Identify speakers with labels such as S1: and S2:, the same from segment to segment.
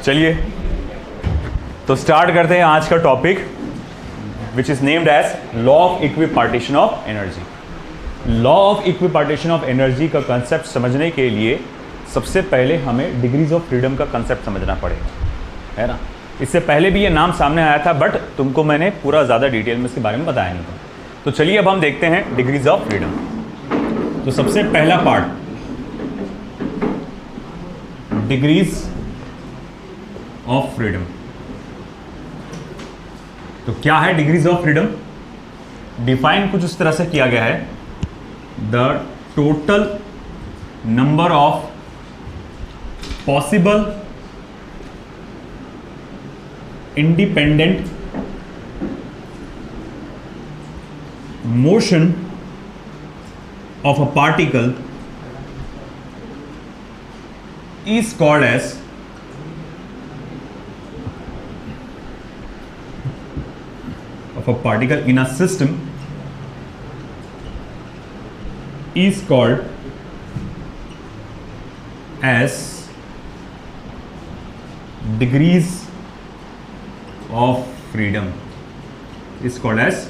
S1: चलिए तो स्टार्ट करते हैं आज का topic which is named as law of equipartition of energy. Law of equipartition of energy का कंसेप्ट समझने के लिए सबसे पहले हमें डिग्रीज ऑफ फ्रीडम का कंसेप्ट समझना पड़ेगा, है ना। इससे पहले भी ये नाम सामने आया था बट तुमको मैंने पूरा ज़्यादा डिटेल में इसके बारे में बताया नहीं था। तो चलिए अब हम देखते हैं डिग्रीज ऑफ फ्रीडम। तो सबसे पहला पार्ट डिग्रीज ऑफ फ्रीडम। तो क्या है डिग्रीज ऑफ फ्रीडम? डिफाइन कुछ इस तरह से किया गया है, the total number of possible independent motion of a particle is called as of a particle in a system is called as degrees of freedom, is called as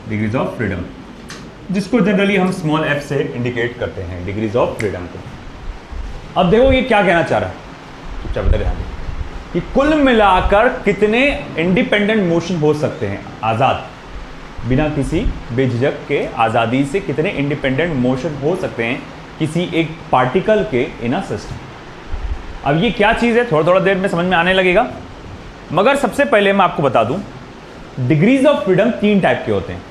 S1: degrees of freedom, जिसको generally हम small F से indicate करते हैं degrees of freedom को। अब देखो ये क्या कहना चाह रहा है, चुपचाप बता ध्यान कि कुल मिलाकर कितने इंडिपेंडेंट मोशन हो सकते हैं, आज़ाद बिना किसी बेझिझक के आज़ादी से कितने इंडिपेंडेंट मोशन हो सकते हैं किसी एक पार्टिकल के इन अ सिस्टम। अब ये क्या चीज़ है थोड़ा थोड़ा देर में समझ में आने लगेगा, मगर सबसे पहले मैं आपको बता दूं डिग्रीज ऑफ फ्रीडम तीन टाइप के होते हैं।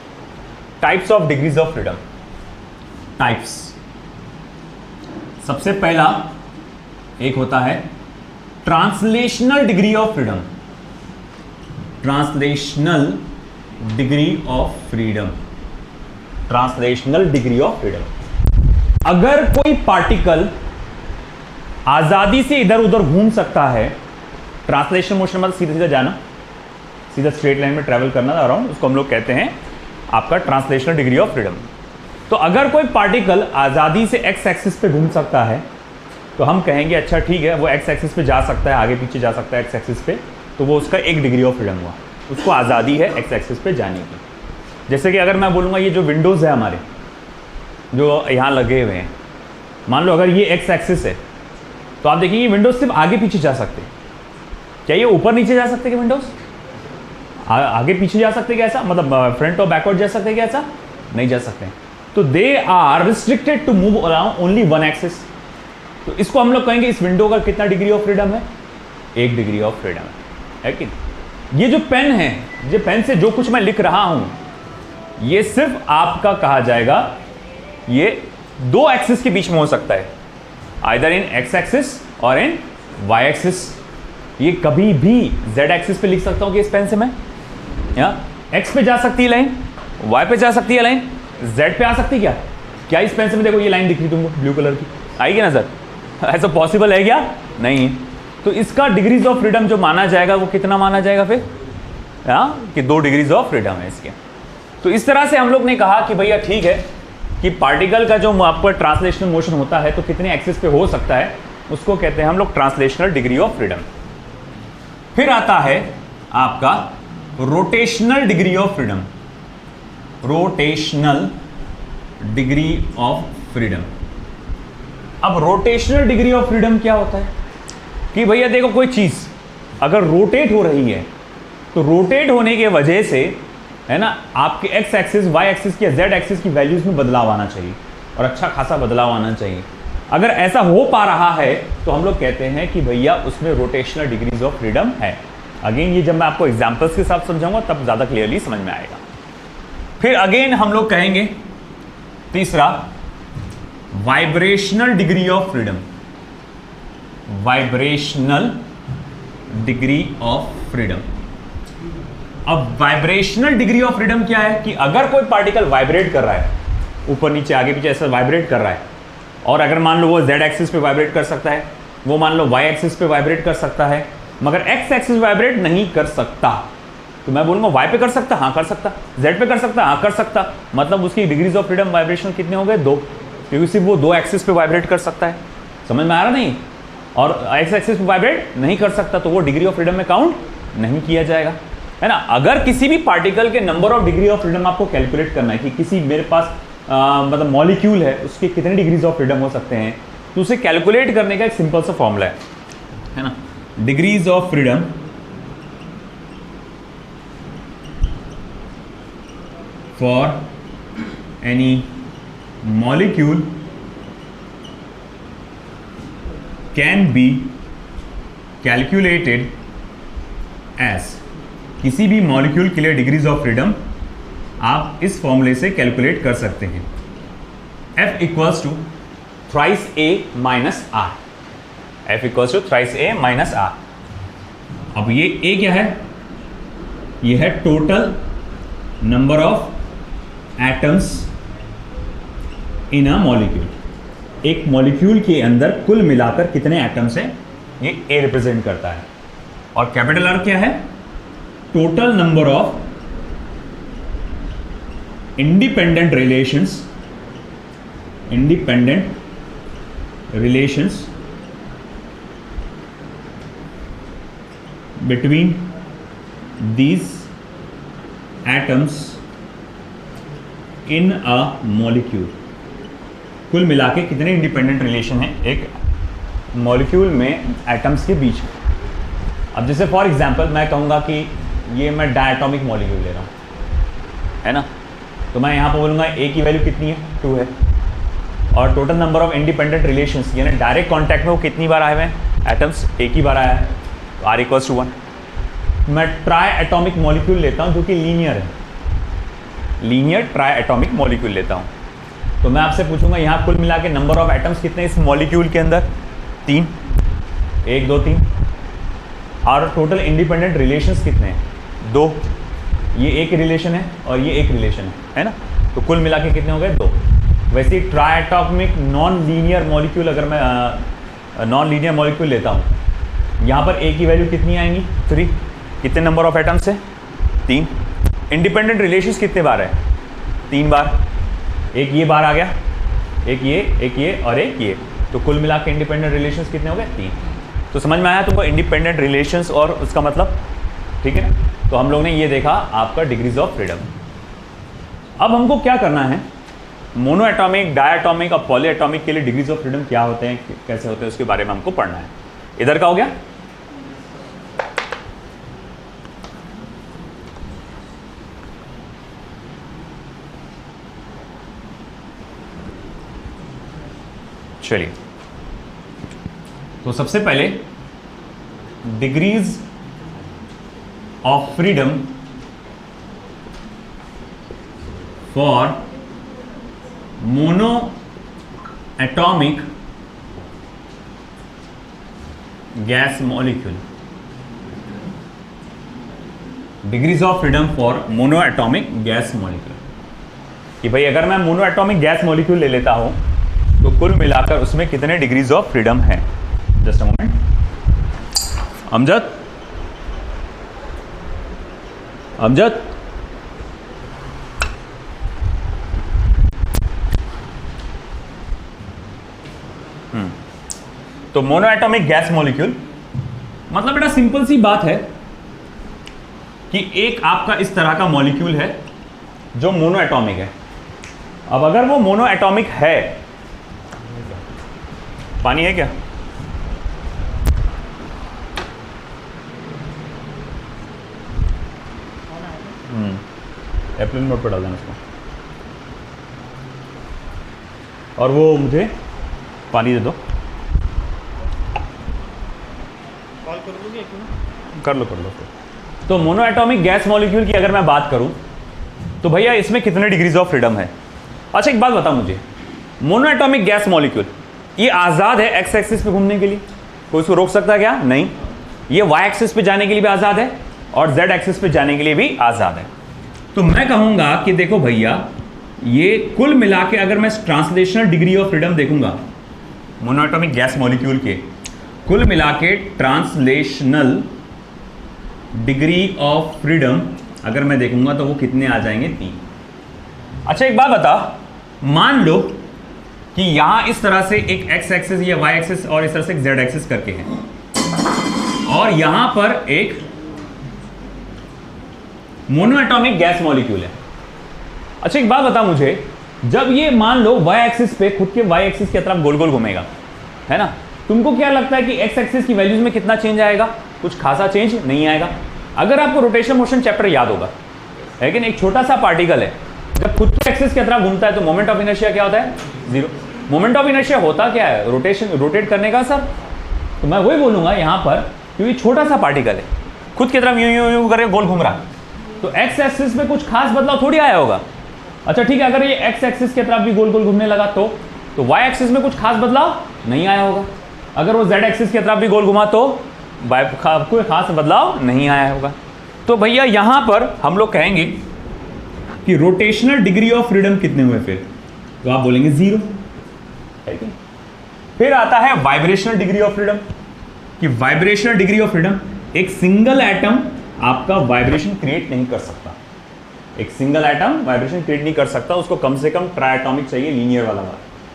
S1: Types of degrees of freedom, types. सबसे पहला एक होता है translational degree of freedom. Translational degree of freedom, translational degree of freedom. अगर कोई पार्टिकल आजादी से इधर उधर घूम सकता है, ट्रांसलेशन मोशन मतलब सीधा सीधा जाना, सीधा स्ट्रेट लाइन में ट्रेवल करना अराउंड, उसको हम लोग कहते हैं आपका ट्रांसलेशनल डिग्री ऑफ फ्रीडम। तो अगर कोई पार्टिकल आज़ादी से एक्स एक्सिस पे घूम सकता है तो हम कहेंगे अच्छा ठीक है वो एक्स एक्सिस पे जा सकता है, आगे पीछे जा सकता है एक्स एक्सिस पे, तो वो उसका एक डिग्री ऑफ फ्रीडम हुआ, उसको आज़ादी है एक्स एक्सिस पे जाने की। जैसे कि अगर मैं बोलूँगा ये जो विंडोज़ है हमारे जो यहाँ लगे हुए हैं, मान लो अगर ये एक्स एक्सिस है तो आप देखिए ये विंडोज़ सिर्फ आगे पीछे जा सकते हैं। क्या ये ऊपर नीचे जा सकते हैं विंडोज़? आगे पीछे जा सकते क्या ऐसा, मतलब फ्रंट और बैकवर्ड जा सकते क्या ऐसा? नहीं जा सकते। तो they are restricted to move around only one axis. तो इसको हम लोग कहेंगे इस विंडो का कितना डिग्री ऑफ फ्रीडम है? एक डिग्री ऑफ फ्रीडम है कि नहीं? ये जो पेन है, ये पेन से जो कुछ मैं लिख रहा हूं ये सिर्फ आपका कहा जाएगा ये दो एक्सिस के बीच में हो सकता है, आइदर इन एक्स एक्सिस और इन वाई एक्सिस। ये कभी भी जेड एक्सिस पे लिख सकता हूं कि इस पेन से मैं एक्स पे जा सकती है लाइन, वाई पे जा सकती है लाइन, जेड पे आ सकती है क्या इस पेन से में देखो ये लाइन दिख रही तुमको ब्लू कलर की, आएगी ना सर? ऐसा पॉसिबल है क्या? नहीं। तो इसका डिग्रीज ऑफ फ्रीडम जो माना जाएगा वो कितना माना जाएगा फिर? कि 2 डिग्रीज ऑफ फ्रीडम है इसके। तो इस तरह से हम लोग ने कहा कि भैया ठीक है कि पार्टिकल का जो आपका ट्रांसलेशनल मोशन होता है तो कितने एक्सिस पे हो सकता है, उसको कहते हैं हम लोग ट्रांसलेशनल डिग्री ऑफ फ्रीडम। फिर आता है आपका rotational degree of freedom. Rotational degree of freedom. अब रोटेशनल डिग्री ऑफ फ्रीडम क्या होता है कि भैया देखो कोई चीज अगर रोटेट हो रही है तो रोटेट होने के वजह से है ना आपके एक्स एक्सिस, वाई एक्सिस या जेड एक्सिस की वैल्यूज में बदलाव आना चाहिए और अच्छा खासा बदलाव आना चाहिए। अगर ऐसा हो पा रहा है तो हम लोग कहते हैं कि भैया उसमें रोटेशनल डिग्रीज ऑफ फ्रीडम है। अगेन ये जब मैं आपको एग्जांपल्स के साथ समझाऊंगा तब ज़्यादा क्लियरली समझ में आएगा। फिर अगेन हम लोग कहेंगे तीसरा vibrational degree of freedom. Vibrational degree of freedom. अब वाइब्रेशनल डिग्री ऑफ फ्रीडम क्या है कि अगर कोई पार्टिकल वाइब्रेट कर रहा है, ऊपर नीचे आगे पीछे ऐसा वाइब्रेट कर रहा है, और अगर मान लो वो जेड एक्सिस पे वाइब्रेट कर सकता है, वो मान लो वाई एक्सिस पे वाइब्रेट कर सकता है, मगर एक्स एक्सिस वाइब्रेट नहीं कर सकता, तो मैं बोलूंगा वाई पे कर सकता, हाँ कर सकता, जेड पे कर सकता, हाँ कर सकता, मतलब उसकी डिग्रीज ऑफ फ्रीडम वाइब्रेशन कितने हो गए? 2, क्योंकि सिर्फ वो 2 एक्सिस पे वाइब्रेट कर सकता है। समझ में आ रहा नहीं? और एक्स एक्सिस पे वाइब्रेट नहीं कर सकता, तो वो डिग्री ऑफ फ्रीडम में काउंट नहीं किया जाएगा, है ना। अगर किसी भी पार्टिकल के number of degree of freedom आपको कैलकुलेट करना है कि किसी मेरे पास मतलब मॉलिक्यूल है उसके कितने डिग्रीज ऑफ फ्रीडम हो सकते हैं, तो उसे कैलकुलेट करने का एक सिंपल सा फॉर्मूला है ना। Degrees of freedom for any molecule can be calculated as, किसी भी मॉलिक्यूल के लिए डिग्रीज ऑफ फ्रीडम आप इस फॉर्मूले से कैलकुलेट कर सकते हैं। F equals to thrice A minus R, F equals to thrice A minus R. अब ये A क्या है, ये है total number of atoms in a molecule. एक मॉलिक्यूल के अंदर कुल मिलाकर कितने एटम्स हैं, ये A रिप्रेजेंट करता है। और कैपिटल R क्या है, total number of independent relations between these atoms in a molecule। कुल मिला के कितने इंडिपेंडेंट रिलेशन है एक मॉलिक्यूल में एटम्स के बीच में। अब जैसे फॉर एग्जांपल मैं कहूँगा कि ये मैं डायटोमिक मॉलिक्यूल ले रहा हूँ, है ना, तो मैं यहाँ पर बोलूँगा A की वैल्यू कितनी है, 2 है, और total number of independent relations यानी डायरेक्ट कांटेक्ट में वो कितनी बार आए हुए हैं, एटम्स एक ही बार आया है, तो R इक्वल्स टू 1। मैं ट्राई एटॉमिक मॉलिक्यूल लेता हूँ जो कि लीनियर है, लीनियर ट्राई एटॉमिक मॉलिक्यूल लेता हूँ, तो मैं आपसे पूछूंगा यहाँ कुल मिला के नंबर ऑफ एटम्स कितने इस मॉलिक्यूल के अंदर, 3, 1 2 3, और टोटल इंडिपेंडेंट रिलेशंस कितने हैं, 2, ये एक रिलेशन है और ये एक रिलेशन है ना, तो कुल मिला के कितने हो गए, 2। वैसे ही triatomic non linear molecule अगर मैं नॉन लीनियर मॉलिक्यूल लेता हूँ, यहाँ पर A की वैल्यू कितनी आएंगी, 3, कितने नंबर ऑफ एटम्स है, 3, इंडिपेंडेंट रिलेशंस कितने बार है, 3 बार, एक ये बार आ गया, एक ये और एक ये, तो कुल मिला के इंडिपेंडेंट रिलेशंस कितने हो गए, 3। तो समझ में आया तुमको इंडिपेंडेंट रिलेशंस और उसका मतलब, ठीक है ना। तो हम लोग ने ये देखा आपका डिग्रीज ऑफ फ्रीडम। अब हमको क्या करना है, मोनो एटॉमिक, डायटॉमिक और पॉली एटॉमिक के लिए डिग्रीज ऑफ फ्रीडम क्या होते हैं, कैसे होते हैं, उसके बारे में हमको पढ़ना है। इधर का हो गया, चलिए। तो सबसे पहले degrees of freedom for mono atomic gas molecule, degrees of freedom for mono atomic gas molecule, कि भाई अगर मैं मोनो एटॉमिक गैस मॉलिक्यूल ले लेता हूं तो कुल मिलाकर उसमें कितने डिग्रीज ऑफ फ्रीडम हैं। जस्ट अ मोमेंट, अमजद तो मोनो एटॉमिक गैस मॉलिक्यूल मतलब बेटा सिंपल सी बात है कि एक आपका इस तरह का मॉलिक्यूल है जो मोनो एटॉमिक है। अब अगर वो मोनो एटॉमिक है, पानी है क्या, एयरप्लेन मोड पर डाल देना उसको, और वो मुझे पानी दे दो। कॉल कर लो तो मोनो एटॉमिक गैस मॉलिक्यूल की अगर मैं बात करूं तो भैया इसमें कितने डिग्रीज ऑफ फ्रीडम है। अच्छा एक बात बता मुझे, मोनो एटॉमिक गैस मॉलिक्यूल ये आज़ाद है एक्स एक्सिस पे घूमने के लिए, कोई इसको रोक सकता है क्या, नहीं। ये वाई एक्सिस पे जाने के लिए भी आज़ाद है और जेड एक्सिस पे जाने के लिए भी आज़ाद है। तो मैं कहूँगा कि देखो भैया ये कुल मिला के अगर मैं ट्रांसलेशनल डिग्री ऑफ फ्रीडम देखूंगा मोनो एटॉमिक गैस मॉलिक्यूल के, कुल मिला के ट्रांसलेशनल डिग्री ऑफ फ्रीडम अगर मैं देखूंगा तो वो कितने आ जाएंगे, 3। अच्छा एक बात बता, मान लो कि यहां इस तरह से एक एक्स एक्सिस या वाई एक्सिस और इस तरह से एक जेड एक्सिस करके है, और यहां पर एक मोनोएटॉमिक गैस मॉलिक्यूल है। अच्छा एक बात बता मुझे, जब ये मान लो वाई एक्सिस पे खुद के वाई एक्सिस की तरफ गोल गोल घूमेगा, है ना, तुमको क्या लगता है कि एक्स एक्सिस की वैल्यूज में कितना चेंज आएगा? कुछ खासा चेंज नहीं आएगा। अगर आपको रोटेशन मोशन चैप्टर याद होगा, लेकिन एक छोटा सा पार्टिकल है जब खुद के एक्सिस की तरफ घूमता है तो मोमेंट ऑफ इनर्शिया क्या होता है? जीरो। मोमेंट ऑफ इनर्शिया होता क्या है? रोटेट करने का सर। तो मैं वही बोलूंगा यहां पर, क्योंकि छोटा सा पार्टिकल है, खुद की तरफ यूं यूं यूं करके गोल घूम रहा, तो एक्स एक्सिस में कुछ खास बदलाव थोड़ी आया होगा। अच्छा ठीक है, अगर ये एक्स एक्सिस की तरफ भी गोल गोल घूमने लगा तो वाई एक्सिस में कुछ खास बदलाव नहीं आया होगा। अगर वो जेड एक्सिस की तरफ भी गोल घुमा तो कोई खास बदलाव नहीं आया होगा। तो भैया यहां पर हम लोग कहेंगे कि रोटेशनल डिग्री ऑफ फ्रीडम कितने हुए फिर? तो आप बोलेंगे 0। फिर आता है वाइब्रेशनल डिग्री ऑफ फ्रीडम, कि वाइब्रेशनल डिग्री ऑफ फ्रीडम, एक सिंगल एटम आपका वाइब्रेशन क्रिएट नहीं कर सकता। एक सिंगल एटम वाइब्रेशन क्रिएट नहीं कर सकता, उसको कम से कम ट्राइएटॉमिक चाहिए, लीनियर वाला।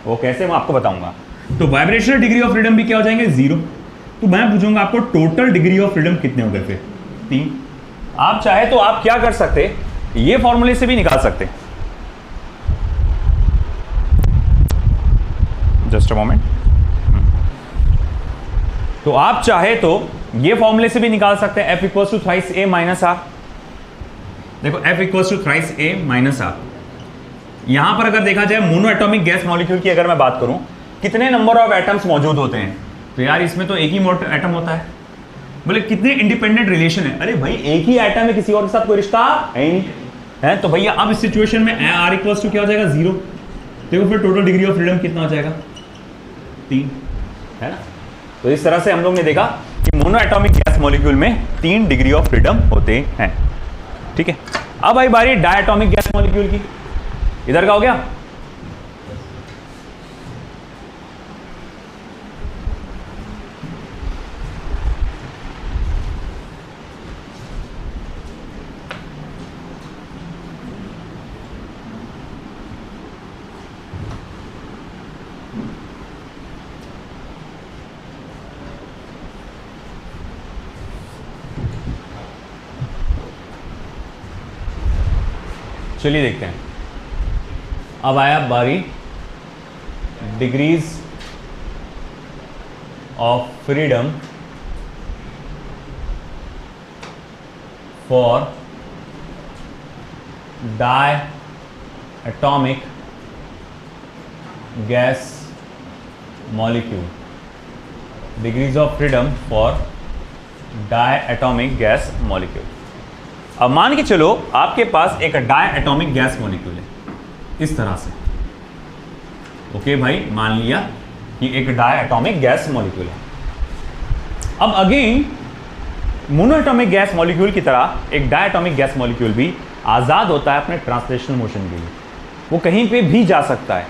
S1: वो कैसे मैं आपको बताऊंगा। तो वाइब्रेशनल डिग्री ऑफ फ्रीडम भी क्या हो जाएंगे? 0। तो मैं पूछूंगा आपको टोटल डिग्री ऑफ फ्रीडम कितने हो गए फिर? 3। आप चाहे तो आप क्या कर सकते, ये फॉर्मूले से भी निकाल सकते। Just a moment. तो आप चाहे तो ये फॉर्मूले से भी निकाल सकते हैं, F equals to thrice A minus R। देखो F equals to thrice A minus R। यहां पर अगर देखा जाए मोनो एटॉमिक गैस मॉलिक्यूल की अगर मैं बात करूं, कितने नंबर ऑफ एटम्स मौजूद होते हैं? तो यार इसमें तो एक ही एटम होता है। बोले कितने इंडिपेंडेंट रिलेशन है? अरे भाई एक ही एटम है, किसी और के साथ कोई रिश्ता है ही नहीं है। तो भैया अब इस सिचुएशन में R इक्वल्स टू क्या हो जाएगा? 0। देखो फिर टोटल डिग्री ऑफ फ्रीडम कितना हो जाएगा? 3, है ना। तो इस तरह से हम लोग ने देखा कि मोनो एटॉमिक गैस मॉलिक्यूल में 3 डिग्री ऑफ फ्रीडम होते हैं। ठीक है, अब आई बारी डायटॉमिक गैस मॉलिक्यूल की। इधर का हो गया। चलिए देखते हैं, अब आया बारी degrees of freedom for diatomic gas molecule. Degrees of freedom for diatomic gas molecule. अब मान के चलो आपके पास एक डायटॉमिक गैस मॉलिक्यूल है इस तरह से। ओके भाई, मान लिया कि एक डायटॉमिक गैस मॉलिक्यूल है। अब अगेन मोनोएटॉमिक गैस मॉलिक्यूल की तरह एक डायटॉमिक गैस मॉलिक्यूल भी आज़ाद होता है अपने ट्रांसलेशनल मोशन के लिए। वो कहीं पे भी जा सकता है,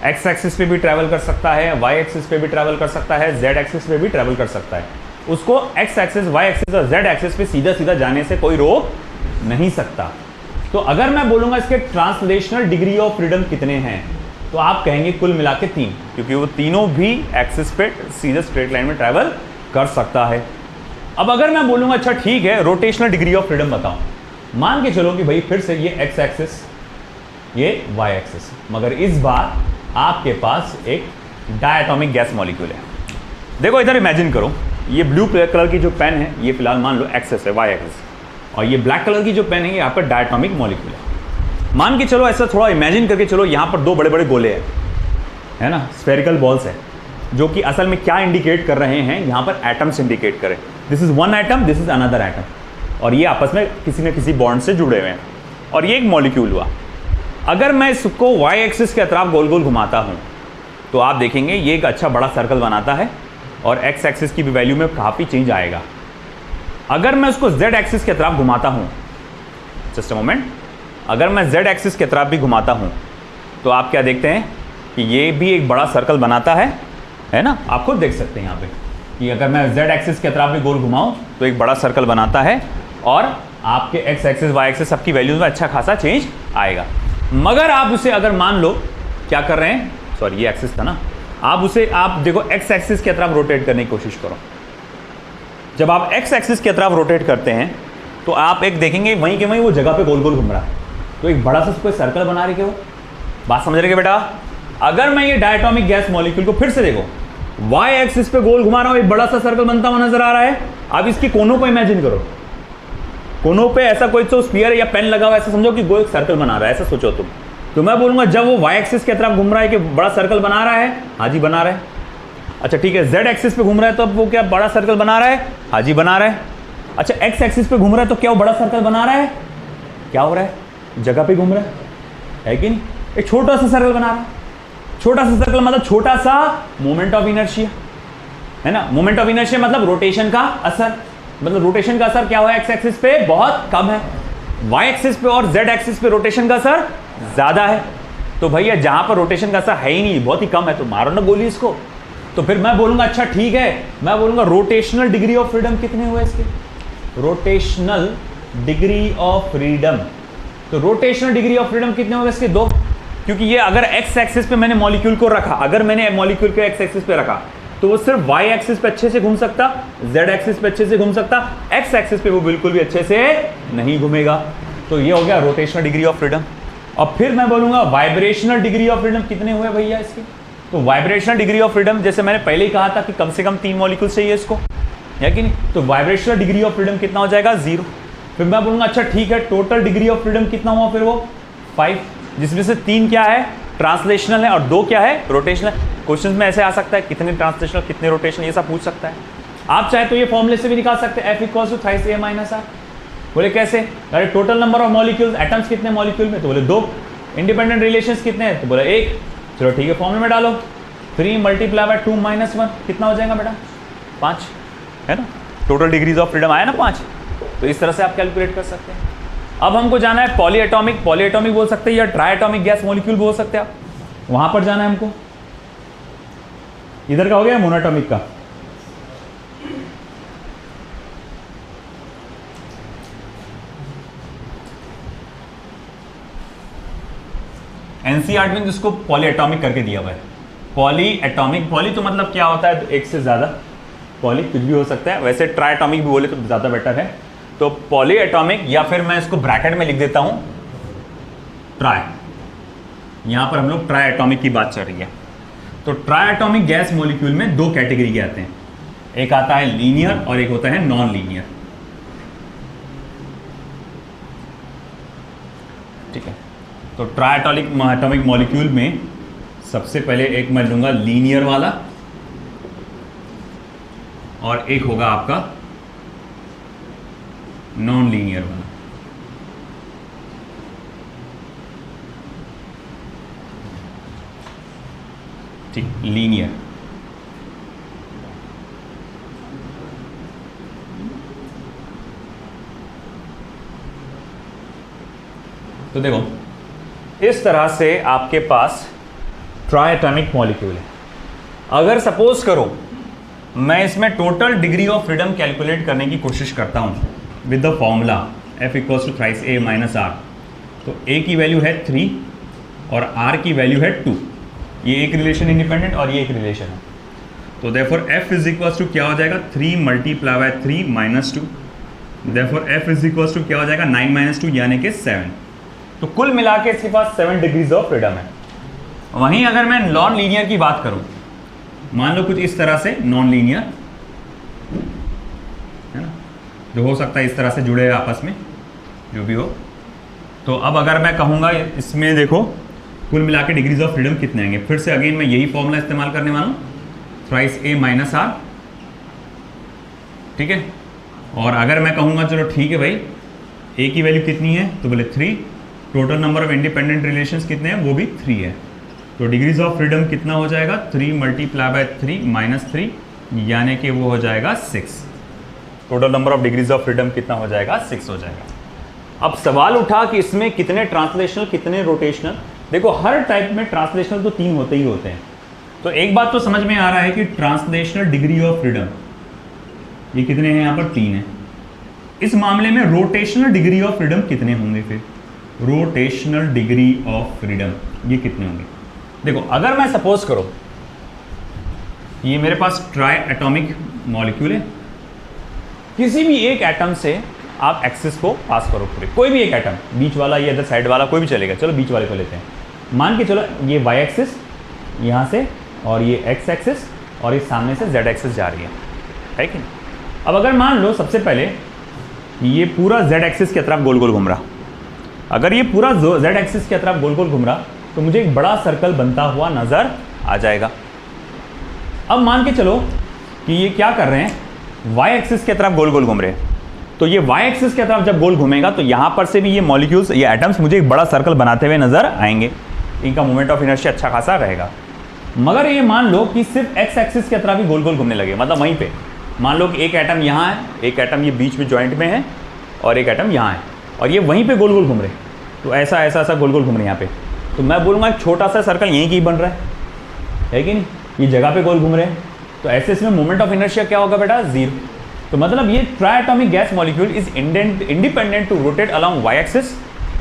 S1: एक्स एक्सिस पे भी ट्रैवल कर सकता है, वाई एक्सिस पे भी ट्रैवल कर सकता है, जेड एक्सिस पे भी ट्रैवल कर सकता है। उसको एक्स एक्सिस, वाई एक्सिस और जेड एक्सिस पे सीधा सीधा जाने से कोई रोक नहीं सकता। तो अगर मैं बोलूंगा इसके ट्रांसलेशनल डिग्री ऑफ फ्रीडम कितने हैं, तो आप कहेंगे कुल मिला के 3, क्योंकि वो तीनों भी एक्सिस पे सीधे स्ट्रेट लाइन में ट्रैवल कर सकता है। अब अगर मैं बोलूंगा अच्छा ठीक है रोटेशनल डिग्री ऑफ फ्रीडम बताओ, मान के चलो कि भाई फिर से ये एक्स एक्सिस, ये वाई एक्सिस, मगर इस बार आपके पास एक डायटॉमिक गैस मॉलिक्यूल है। देखो इधर इमेजिन करो, ये ब्लू कलर की जो पेन है ये फिलहाल मान लो एक्सिस है, वाई एक्सिस, और ये ब्लैक कलर की जो पेन है ये आपका डायटॉमिक मॉलिक्यूल है। मान के चलो ऐसा थोड़ा इमेजिन करके चलो, यहाँ पर 2 बड़े बड़े गोले हैं, है ना, स्फेरिकल बॉल्स है, जो कि असल में क्या इंडिकेट कर रहे हैं, यहाँ पर एटम्स इंडिकेट करें। This is one atom, this is another atom, और ये आपस में किसी न किसी बॉन्ड से जुड़े हुए हैं, और ये एक मॉलिक्यूल हुआ। अगर मैं इसको वाई एक्सिस के अतराफ गोल गोल घुमाता हूँ तो आप देखेंगे ये एक अच्छा बड़ा सर्कल बनाता है, और एक्स एक्सिस की भी वैल्यू में काफ़ी चेंज आएगा। अगर मैं उसको जेड एक्सिस के तरफ घुमाता हूं, जस्ट अ मोमेंट, अगर मैं जेड एक्सिस के तरफ भी घुमाता हूं तो आप क्या देखते हैं कि ये भी एक बड़ा सर्कल बनाता है ना। आप खुद देख सकते हैं यहाँ पे कि अगर मैं जेड एक्सिस के तरफ भी गोल घुमाऊं तो एक बड़ा सर्कल बनाता है, और आपके एक्स एक्सिस वाई एक्सिस सबकी वैल्यूज में अच्छा खासा चेंज आएगा। मगर आप उसे अगर मान लो क्या कर रहे हैं, सॉरी ये एक्सिस था ना, आप उसे आप देखो एक्स एक्सिस की तरफ रोटेट करने की कोशिश करो। जब आप एक्स एक्सिस की तरफ रोटेट करते हैं तो आप एक देखेंगे वहीं के वहीं वो जगह पे गोल गोल घूम रहा है, तो एक बड़ा सा कोई सर्कल बना रही है वो। बात समझ रहे हैं बेटा? अगर मैं ये डायटोमिक गैस मॉलिक्यूल को फिर से देखो, वाई एक्सिस पे गोल घुमा रहा हूं, एक बड़ा सा सर्कल बनता हुआ नजर आ रहा है। अब इसकी कोनों को इमेजिन करो, कोनों पे ऐसा कोई तो स्फीयर या पेन लगा हुआ, ऐसा समझो कि गोल सर्कल बना रहा है, ऐसा सोचो तुम। तो मैं बोलूंगा जब वो वाई एक्सिस की तरफ घूम रहा है कि बड़ा सर्कल बना रहा है, हाँ जी बना रहा है। अच्छा ठीक है, जेड एक्सिस पे घूम रहा है तो अब वो क्या बड़ा सर्कल बना रहा है? हाँ जी बना रहा है। अच्छा एक्स एक्सिस पे घूम रहा है तो क्या वो बड़ा सर्कल बना रहा है? क्या हो रहा है? जगह पे घूम रहा है कि नहीं? एक छोटा सा सर्कल बना रहा है। छोटा सा सर्कल मतलब छोटा सा मोमेंट ऑफ इनर्शिया, है ना? मोमेंट ऑफ इनर्शिया मतलब रोटेशन का असर, मतलब रोटेशन का असर क्या हुआ एक्स एक्सिस पे? बहुत कम है। वाई एक्सिस पे और जेड एक्सिस पे रोटेशन का असर ज्यादा है। तो भैया जहां पर रोटेशन का असर है ही नहीं, बहुत ही कम है, तो मारो ना गोली इसको। तो फिर मैं बोलूंगा अच्छा ठीक है, मैं बोलूंगा रोटेशनल डिग्री ऑफ फ्रीडम कितने हुए इसके? रोटेशनल डिग्री ऑफ फ्रीडम, तो रोटेशनल डिग्री ऑफ फ्रीडम कितने होंगे इसके? 2, क्योंकि ये अगर एक्स एक्सिस पे मैंने मॉलिक्यूल को रखा, अगर मैंने मॉलिक्यूल को एक्स एक्सिस पे रखा तो वो सिर्फ वाई एक्सिस पे अच्छे से घूम सकता, जेड एक्सिस पे अच्छे से घूम सकता, एक्स एक्सिस पे वो बिल्कुल भी अच्छे से नहीं घूमेगा। तो ये हो गया रोटेशनल डिग्री ऑफ फ्रीडम। और फिर मैं बोलूंगा वाइब्रेशनल डिग्री ऑफ फ्रीडम कितने हुए भैया इसके? तो वाइब्रेशनल डिग्री ऑफ फ्रीडम जैसे मैंने पहले ही कहा था कि कम से कम 3 मॉलिक्यूल चाहिए इसको, है कि नहीं? तो वाइब्रेशनल डिग्री ऑफ फ्रीडम कितना हो जाएगा? 0। फिर मैं बोलूंगा अच्छा ठीक है, टोटल डिग्री ऑफ फ्रीडम कितना हुआ फिर? वो 5, जिसमें से 3 क्या है? ट्रांसलेशनल है और 2 क्या है? रोटेशनल। क्वेश्चन में ऐसे आ सकता है कितने ट्रांसलेशनल कितने रोटेशनल, ये सब पूछ सकता है। आप चाहे तो ये फॉर्मूले से भी निकाल सकते हैं, F = थ्राइस A - R। बोले कैसे? अरे total number of molecules, atoms कितने मॉलिक्यूल में? तो बोले 2। इंडिपेंडेंट रिलेशंस कितने हैं? तो बोले 1। चलो ठीक है, फॉर्मूले में डालो, 3 × 2 - 1 कितना हो जाएगा बेटा? 5, है ना? टोटल डिग्रीज ऑफ फ्रीडम आया ना 5। तो इस तरह से आप कैलकुलेट कर सकते हैं। अब हमको जाना है पॉलीएटॉमिक, पॉलीएटॉमिक बोल सकते हैं या ट्राइएटॉमिक गैस मॉलिक्यूल बोल सकते हैं आप, वहां पर जाना है हमको। इधर का हो गया मोनोएटॉमिक का। एनसीईआरटी में जिसको पॉलीएटॉमिक करके दिया हुआ है, पॉलीएटॉमिक। पॉली तो मतलब क्या होता है? एक से ज्यादा, पॉली कुछ भी हो सकता है, वैसे ट्राइएटॉमिक भी बोले तो ज्यादा बेटर है। तो पॉलीएटॉमिक, या फिर मैं इसको ब्रैकेट में लिख देता हूं ट्राई। यहां पर हम लोग ट्राइएटॉमिक की बात चल रही है। तो ट्राइएटॉमिक गैस मॉलिक्यूल में 2 कैटेगरी के आते हैं, एक आता है लीनियर और एक होता है नॉन लीनियर। ठीक है, तो ट्राइएटॉमिक मॉलिक्यूल में सबसे पहले एक मैं लूंगा लीनियर वाला और एक होगा आपका नॉन लीनियर वाला। ठीक, लीनियर। तो देखो इस तरह से आपके पास ट्राइएटॉमिक मॉलिक्यूल है। अगर सपोज करो मैं इसमें total degree of freedom calculate करने की कोशिश करता हूं with the formula F = thrice A - R, तो A की वैल्यू है 3 और R की वैल्यू है 2। ये एक रिलेशन इंडिपेंडेंट और ये एक रिलेशन है। तो देयरफॉर F = क्या हो जाएगा? 3 × 3 - 2। देयरफॉर F = क्या हो जाएगा? 9 - 2 यानी कि 7। तो कुल मिला के इसके पास 7 डिग्रीज ऑफ फ्रीडम है। वहीं अगर मैं नॉन लीनियर की बात करूं, मान लो कुछ इस तरह से नॉन लीनियर, है ना, जो हो सकता है इस तरह से जुड़े हुए आपस में, जो भी हो। तो अब अगर मैं कहूँगा इसमें देखो कुल मिला के डिग्रीज ऑफ फ्रीडम कितने आएंगे, फिर से अगेन मैं यही फॉर्मूला इस्तेमाल करने वाला हूँ, थ्राइस A - R। ठीक है, और अगर मैं कहूँगा चलो ठीक है भाई A की वैल्यू कितनी है, तो बोले 3, total number of independent relations कितने हैं, वो भी 3 है। तो डिग्रीज ऑफ फ्रीडम कितना हो जाएगा? 3 × 3 - 3 यानी कि वो हो जाएगा 6। Total number of degrees of freedom कितना हो जाएगा? 6 हो जाएगा। अब सवाल उठा कि इसमें कितने ट्रांसलेशनल कितने रोटेशनल। देखो हर टाइप में ट्रांसलेशनल तो 3 होते ही होते हैं। तो एक बात तो समझ में आ रहा है कि ट्रांसलेशनल डिग्री ऑफ फ्रीडम ये कितने हैं? यहाँ पर 3 है। इस मामले में रोटेशनल डिग्री ऑफ फ्रीडम कितने होंगे? फिर रोटेशनल डिग्री ऑफ फ्रीडम ये कितने होंगे? देखो अगर मैं सपोज करो ये मेरे पास ट्राई एटॉमिक मॉलिक्यूल है, किसी भी एक एटम से आप एक्सिस को पास करो पूरे, कोई भी एक एटम, बीच वाला या इधर साइड वाला कोई भी चलेगा, चलो बीच वाले को लेते हैं। मान के चलो ये वाई एक्सिस यहाँ से और ये एक्स एक्सिस और ये सामने से जेड एक्सिस जा रही है कि नहीं। अब अगर मान लो सबसे पहले ये पूरा जेड एक्सिस की तरफ गोल गोल घूम रहा, अगर ये पूरा जेड एक्सिस की तरफ गोल गोल घूम रहा तो मुझे एक बड़ा सर्कल बनता हुआ नजर आ जाएगा। अब मान के चलो कि ये क्या कर रहे हैं, वाई एक्सिस की तरफ गोल गोल घूम रहे हैं, तो ये वाई एक्सिस की तरफ जब गोल घूमेगा तो यहां पर से भी ये मॉलिक्यूल्स, ये एटम्स मुझे एक बड़ा सर्कल बनाते हुए नजर आएंगे, इनका मोमेंट ऑफ इनर्शिया अच्छा खासा रहेगा। मगर ये मान लो कि सिर्फ एक्स एक्सिस की तरफ ही गोल गोल घूमने लगे, मतलब वहीं पे मान लो कि एक एटम यहाँ है, एक एटम ये बीच में जॉइंट में है और एक एटम यहाँ है और ये वहीं पे गोल गोल घूम रहे, तो ऐसा ऐसा ऐसा गोल गोल घूम रहे यहाँ पे, तो मैं बोलूँगा एक छोटा सा सर्कल यहीं की बन रहा है कि नहीं, ये जगह पे गोल घूम रहे हैं, तो ऐसे इसमें मोमेंट ऑफ इनर्शिया क्या होगा बेटा, जीरो। तो मतलब ये triatomic gas molecule is independent to rotate along Y axis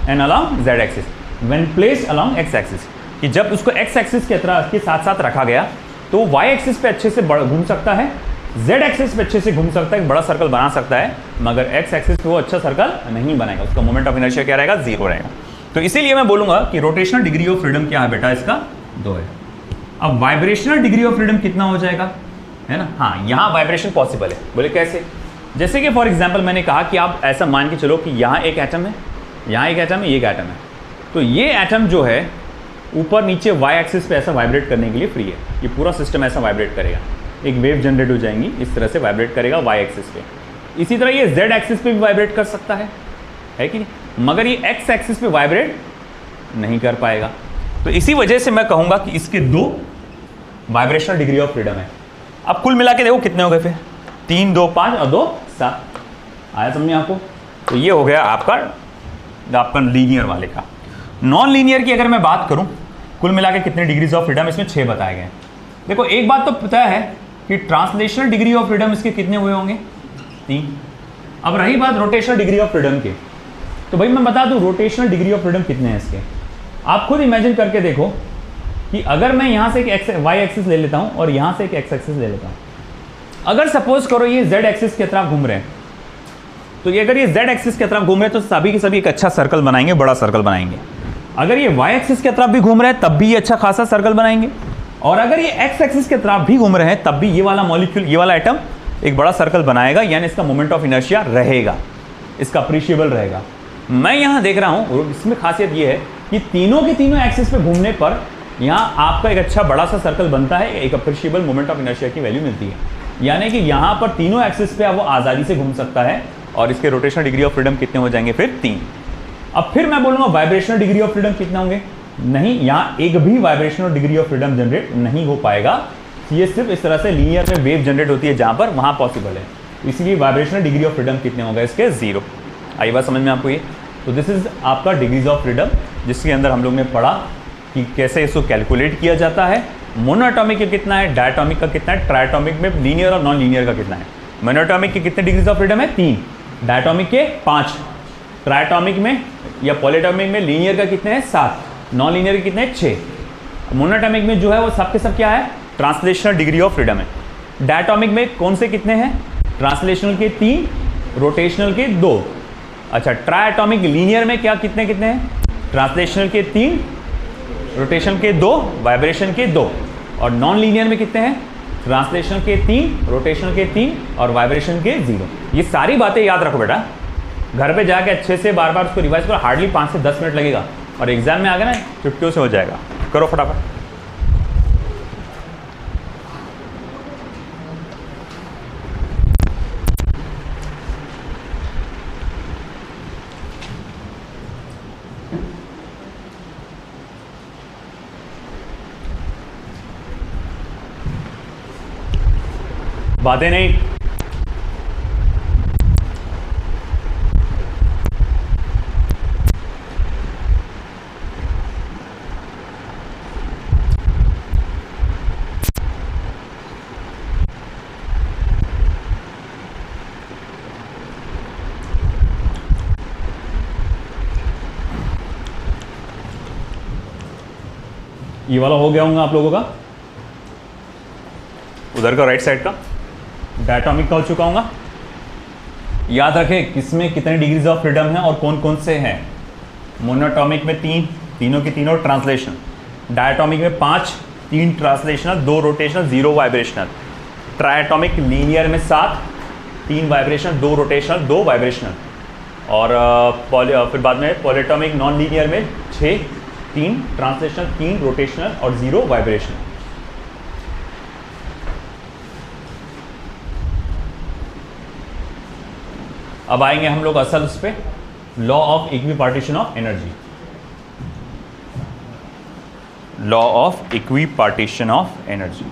S1: and along Z axis when placed along X axis, कि जब उसको एक्स एक्सिस के साथ साथ रखा गया तो वाई एक्सिस पे अच्छे से घूम सकता है, जेड एक्सिस पे अच्छे से घूम सकता है, बड़ा सर्कल बना सकता है, मगर एक्स एक्सिस पे वो अच्छा सर्कल नहीं बनाएगा, उसका मोमेंट ऑफ इनर्शिया क्या रहेगा, जीरो रहेगा। तो इसीलिए मैं बोलूंगा कि रोटेशनल डिग्री ऑफ फ्रीडम क्या है बेटा, इसका 2 है। अब वाइब्रेशनल डिग्री ऑफ फ्रीडम कितना हो जाएगा, है ना, हाँ यहाँ वाइब्रेशन पॉसिबल है। बोले कैसे, जैसे कि फॉर एग्जांपल मैंने कहा कि आप ऐसा मान के चलो कि यहाँ एक एटम है, यहाँ एक एटम है, ये एक एटम है, तो ये एटम जो है ऊपर नीचे वाई एक्सिस पे ऐसा वाइब्रेट करने के लिए फ्री है, ये पूरा सिस्टम ऐसा वाइब्रेट करेगा, एक वेव जनरेट हो जाएंगी, इस तरह से वाइब्रेट करेगा वाई एक्सिस पे। इसी तरह ये जेड एक्सिस पे भी वाइब्रेट कर सकता है कि नहीं, मगर ये एक्स एक्सिस पे वाइब्रेट नहीं कर पाएगा। तो इसी वजह से मैं कहूँगा कि इसके 2 वाइब्रेशनल डिग्री ऑफ फ्रीडम है। अब कुल मिला के देखो कितने हो गए फिर, 3 2 5 और 2 7, आया समझिए आपको। तो ये हो गया आपका लीनियर वाले का। नॉन लीनियर की अगर मैं बात करूं, कुल मिला के कितने डिग्रीज ऑफ फ्रीडम, इसमें 6 बताए गए। देखो एक बात तो पता है कि ट्रांसलेशनल डिग्री ऑफ फ्रीडम इसके कितने हुए होंगे, 3। अब रही बात रोटेशनल डिग्री ऑफ फ्रीडम की, तो भाई मैं बता दूं रोटेशनल डिग्री ऑफ फ्रीडम कितने हैं इसके। आप खुद इमेजिन करके देखो कि अगर मैं यहाँ से एक वाई एक्सिस ले लेता हूँ और यहाँ से एक एक्स एक्सिस ले लेता हूँ, अगर सपोज करो ये जेड एक्सिस की तरफ घूम रहे हैं, तो ये अगर ये जेड एक्सिस की तरफ घूम रहे हैं तो सभी के सभी एक अच्छा सर्कल बनाएंगे, बड़ा सर्कल बनाएंगे। अगर ये वाई एक्सिस की तरफ भी घूम रहे हैं तब भी ये अच्छा खासा सर्कल बनाएंगे, और अगर ये एक्स एक्सिस की तरफ भी घूम रहे हैं तब भी ये वाला मॉलिक्यूल, ये वाला एटम एक बड़ा सर्कल बनाएगा, यानी इसका मोमेंट ऑफ इनर्शिया रहेगा, इसका अप्रिशिएबल रहेगा। मैं यहाँ देख रहा हूँ, इसमें खासियत ये है कि तीनों के तीनों एक्सिस पे घूमने पर यहाँ आपका एक अच्छा बड़ा सा सर्कल बनता है, एक अप्रिशिएबल मोमेंट ऑफ इनर्शिया की वैल्यू मिलती है, यानी कि यहाँ पर तीनों एक्सिस पे वो आज़ादी से घूम सकता है, और इसके रोटेशनल डिग्री ऑफ फ्रीडम कितने हो जाएंगे फिर 3। अब फिर मैं बोलूँगा वाइब्रेशनल डिग्री ऑफ फ्रीडम कितने होंगे, नहीं, यहाँ एक भी vibrational degree of freedom generate नहीं हो पाएगा, ये सिर्फ इस तरह से लीनियर में वेव जनरेट होती है जहाँ पर, वहाँ पॉसिबल है, इसलिए वाइब्रेशनल डिग्री ऑफ फ्रीडम कितने होंगे इसके 0। आई बात समझ में आपको ये। तो दिस इज आपका डिग्रीज ऑफ फ्रीडम, जिसके अंदर हम लोग ने पढ़ा कि कैसे इसको कैलकुलेट किया जाता है, मोनोएटॉमिक का कितना है, डायटॉमिक का कितना है, ट्राइएटॉमिक में लीनियर और नॉन लीनियर का कितना है। मोनोएटॉमिक के कितने डिग्रीज ऑफ फ्रीडम है, 3, डायटॉमिक के 5, ट्राइएटॉमिक में या पॉलीएटॉमिक में लीनियर का कितने हैं 7, नॉन लीनियर के कितने हैं 6। मोनोएटॉमिक में जो है वो सबके सब क्या है, ट्रांसलेशनल डिग्री ऑफ फ्रीडम है। डायटॉमिक में कौन से कितने हैं, ट्रांसलेशनल के 3, रोटेशनल के 2। अच्छा, ट्राइएटॉमिक लीनियर में क्या कितने कितने हैं, ट्रांसलेशनल के 3, रोटेशन के 2, वाइब्रेशन के 2, और नॉन लीनियर में कितने हैं, ट्रांसलेशन के 3, रोटेशन के 3 और वाइब्रेशन के 0। ये सारी बातें याद रखो बेटा, घर पे जाके अच्छे से बार बार उसको रिवाइज करो, हार्डली 5 से 10 मिनट लगेगा, और एग्जाम में आ गया ना चुटकियों से हो जाएगा। करो फटाफट। बातें नहीं, ये वाला हो गया होगा आप लोगों का, उधर का राइट साइड का डायटोमिक का हो चुका होगा। याद रखें किसमें कितने डिग्रीज ऑफ फ्रीडम है और कौन कौन से हैं। मोनोटॉमिक में 3, तीनों की तीनों ट्रांसलेशन। डायटोमिक में 5, 3 ट्रांसलेशनल, 2 रोटेशनल, 0 वाइब्रेशनल। ट्रायटोमिक लीनियर में 7, 3 वाइब्रेशनल, 2 रोटेशनल, 2 वाइब्रेशनल। और फिर बाद में पॉलीटॉमिक नॉन लीनियर में 6, 3 ट्रांसलेशनल, 3 रोटेशनल और 0 वाइब्रेशनल। अब आएंगे हम लोग असल उस पे, law of equipartition of energy. Law of equipartition of energy.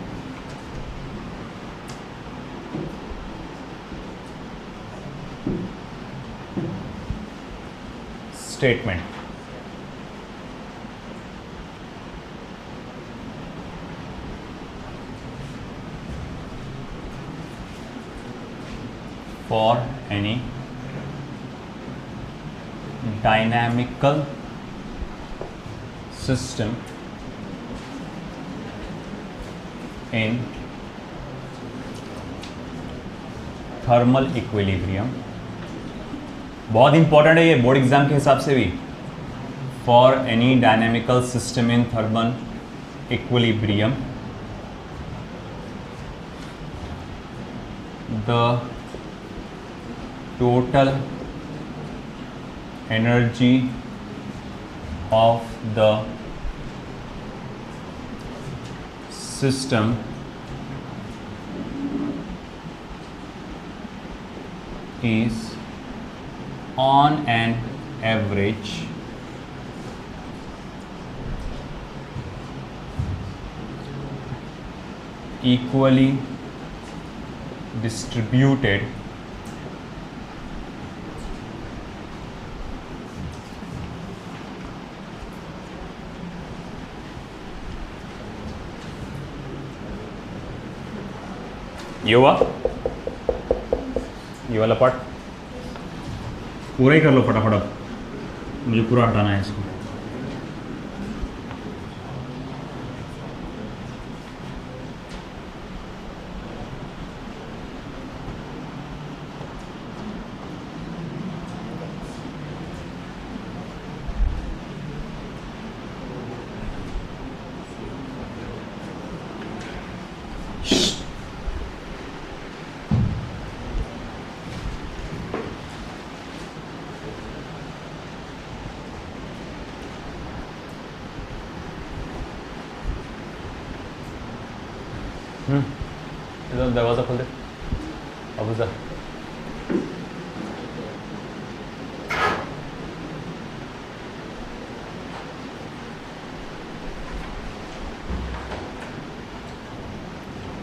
S1: Statement, for any dynamical system in thermal equilibrium। बहुत इंपॉर्टेंट है ये बोर्ड एग्जाम के हिसाब से भी। For any dynamical system in thermal equilibrium the total energy of the system is on an average equally distributed ये हुआ, ये वाला पार्ट पूरा ही कर लो फटाफट। अब मुझे पूरा हटाना है इसको। दरवाजा खोल दे अबूजा।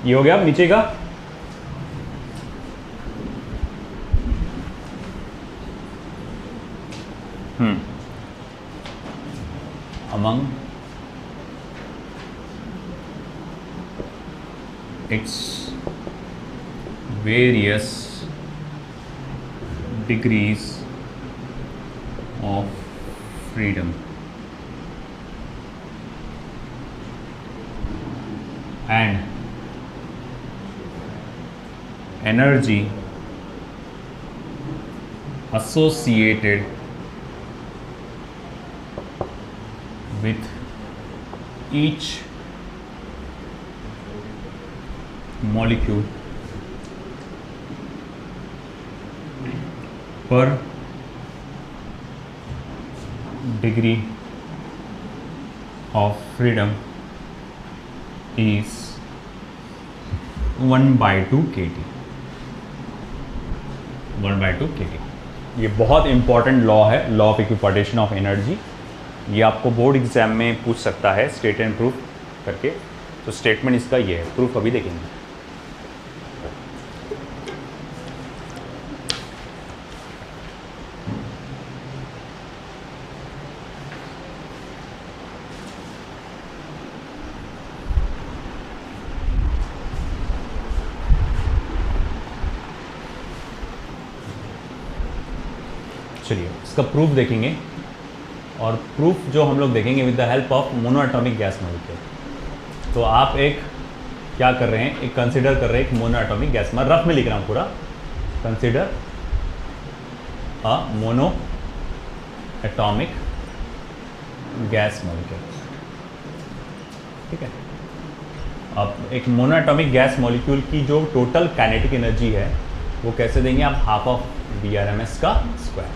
S1: ये हो गया नीचे का। Among its various degrees of freedom and energy associated with each molecule per degree of freedom is 1/2 kT। 1/2 kT ये बहुत इंपॉर्टेंट लॉ है, law of equipartition of energy. ये आपको बोर्ड एग्जाम में पूछ सकता है स्टेट एंड प्रूफ करके। तो स्टेटमेंट इसका ये है, प्रूफ अभी देखेंगे। चलिए इसका प्रूफ देखेंगे। और प्रूफ जो हम लोग देखेंगे with the help of monoatomic gas molecule. तो आप एक क्या कर रहे हैं, एक कंसिडर कर रहे हैं एक मोनोएटॉमिक गैस, मैं रफ में लिख रहा हूँ पूरा, consider a mono atomic gas molecule. ठीक है, अब एक मोनो एटॉमिक गैस मॉलिक्यूल की जो टोटल काइनेटिक एनर्जी है वो कैसे देंगे आप, हाफ ऑफ VRMS का स्क्वायर,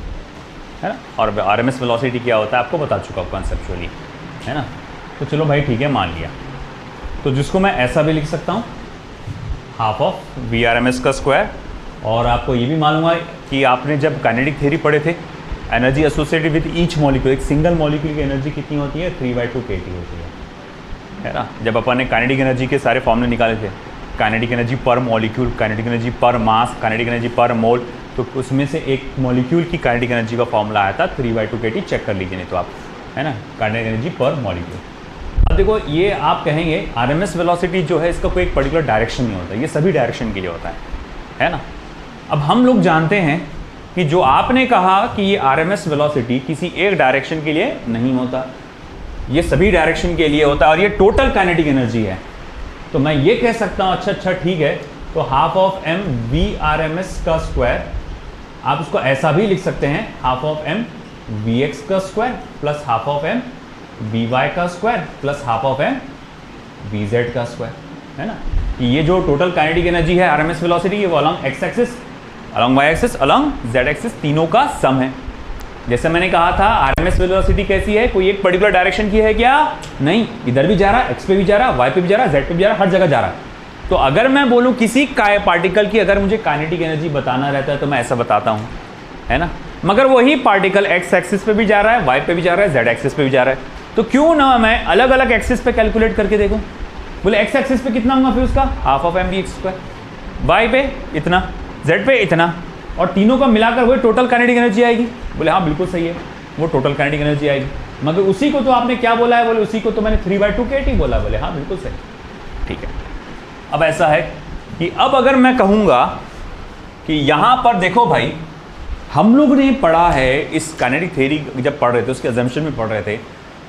S1: है ना। और RMS वेलोसिटी क्या होता है आपको बता चुका हूँ कॉन्सेप्चुअली, है ना। तो चलो भाई ठीक है, मान लिया। तो जिसको मैं ऐसा भी लिख सकता हूँ, हाफ ऑफ VRMS का स्क्वायर। और आपको ये भी मालूम है कि आपने जब काइनेटिक थ्योरी पढ़े थे, energy associated with each molecule, एक सिंगल मॉलिक्यूल की एनर्जी कितनी होती है, 3/2 kT होती है ना। जब अपन ने काइनेटिक एनर्जी के सारे फॉर्मूले निकाले थे, काइनेटिक एनर्जी पर मॉलिक्यूल, काइनेटिक एनर्जी पर मास, काइनेटिक एनर्जी पर मोल, तो उसमें से एक मॉलिक्यूल की काइनेटिक एनर्जी का फॉर्मूला आया था 3/2 kT, चेक कर लीजिए नहीं तो आप, है ना, काइनेटिक एनर्जी पर मॉलिक्यूल। अब देखो ये आप कहेंगे RMS वेलोसिटी जो है इसका कोई एक पर्टिकुलर डायरेक्शन नहीं होता, ये सभी डायरेक्शन के लिए होता है ना। अब हम लोग जानते हैं कि जो आपने कहा कि ये RMS वेलोसिटी किसी एक डायरेक्शन के लिए नहीं होता, ये सभी डायरेक्शन के लिए होता है और ये टोटल काइनेटिक एनर्जी है। तो मैं ये कह सकता हूँ अच्छा ठीक है, तो हाफ ऑफ m VRMS का स्क्वायर, आप उसको ऐसा भी लिख सकते हैं, हाफ ऑफ m Vx का square plus half of m Vy का square plus half of m Vz का स्क्वायर, है ना। ये जो टोटल काइनेटिक एनर्जी है RMS वेलोसिटी, वो along x axis, along y axis, along z axis, तीनों का सम है। जैसे मैंने कहा था RMS वेलोसिटी कैसी है, कोई एक पर्टिकुलर डायरेक्शन की है क्या, नहीं, इधर भी जा रहा है, x पे भी जा रहा है, y पे भी जा रहा है, z पे भी जा रहा है, हर जगह जा रहा है। तो अगर मैं बोलूं किसी पार्टिकल की अगर मुझे काइनेटिक एनर्जी बताना रहता है तो मैं ऐसा बताता हूं, है ना। मगर वही पार्टिकल x एक्सिस पे भी जा रहा है, y पे भी जा रहा है, z एक्सिस पे भी जा रहा है, तो क्यों ना मैं अलग अलग एक्सिस पे कैलकुलेट करके देखूं। बोले x एक्सिस पे कितना होगा फिर उसका, half of m Vx square, y पे इतना, z पे इतना, और तीनों का मिलाकर वही टोटल काइनेटिक एनर्जी आएगी। बोले हाँ बिल्कुल सही है, वो टोटल काइनेटिक एनर्जी आएगी। मगर उसी को तो आपने क्या बोला है, बोले उसी को तो मैंने 3/2 kT बोला। बोले हाँ बिल्कुल सही, ठीक है। अब ऐसा है कि अब अगर मैं कहूँगा कि यहाँ पर देखो भाई, हम लोग ने पढ़ा है इस काइनेटिक थ्योरी जब पढ़ रहे थे, उसके अजम्पशन में पढ़ रहे थे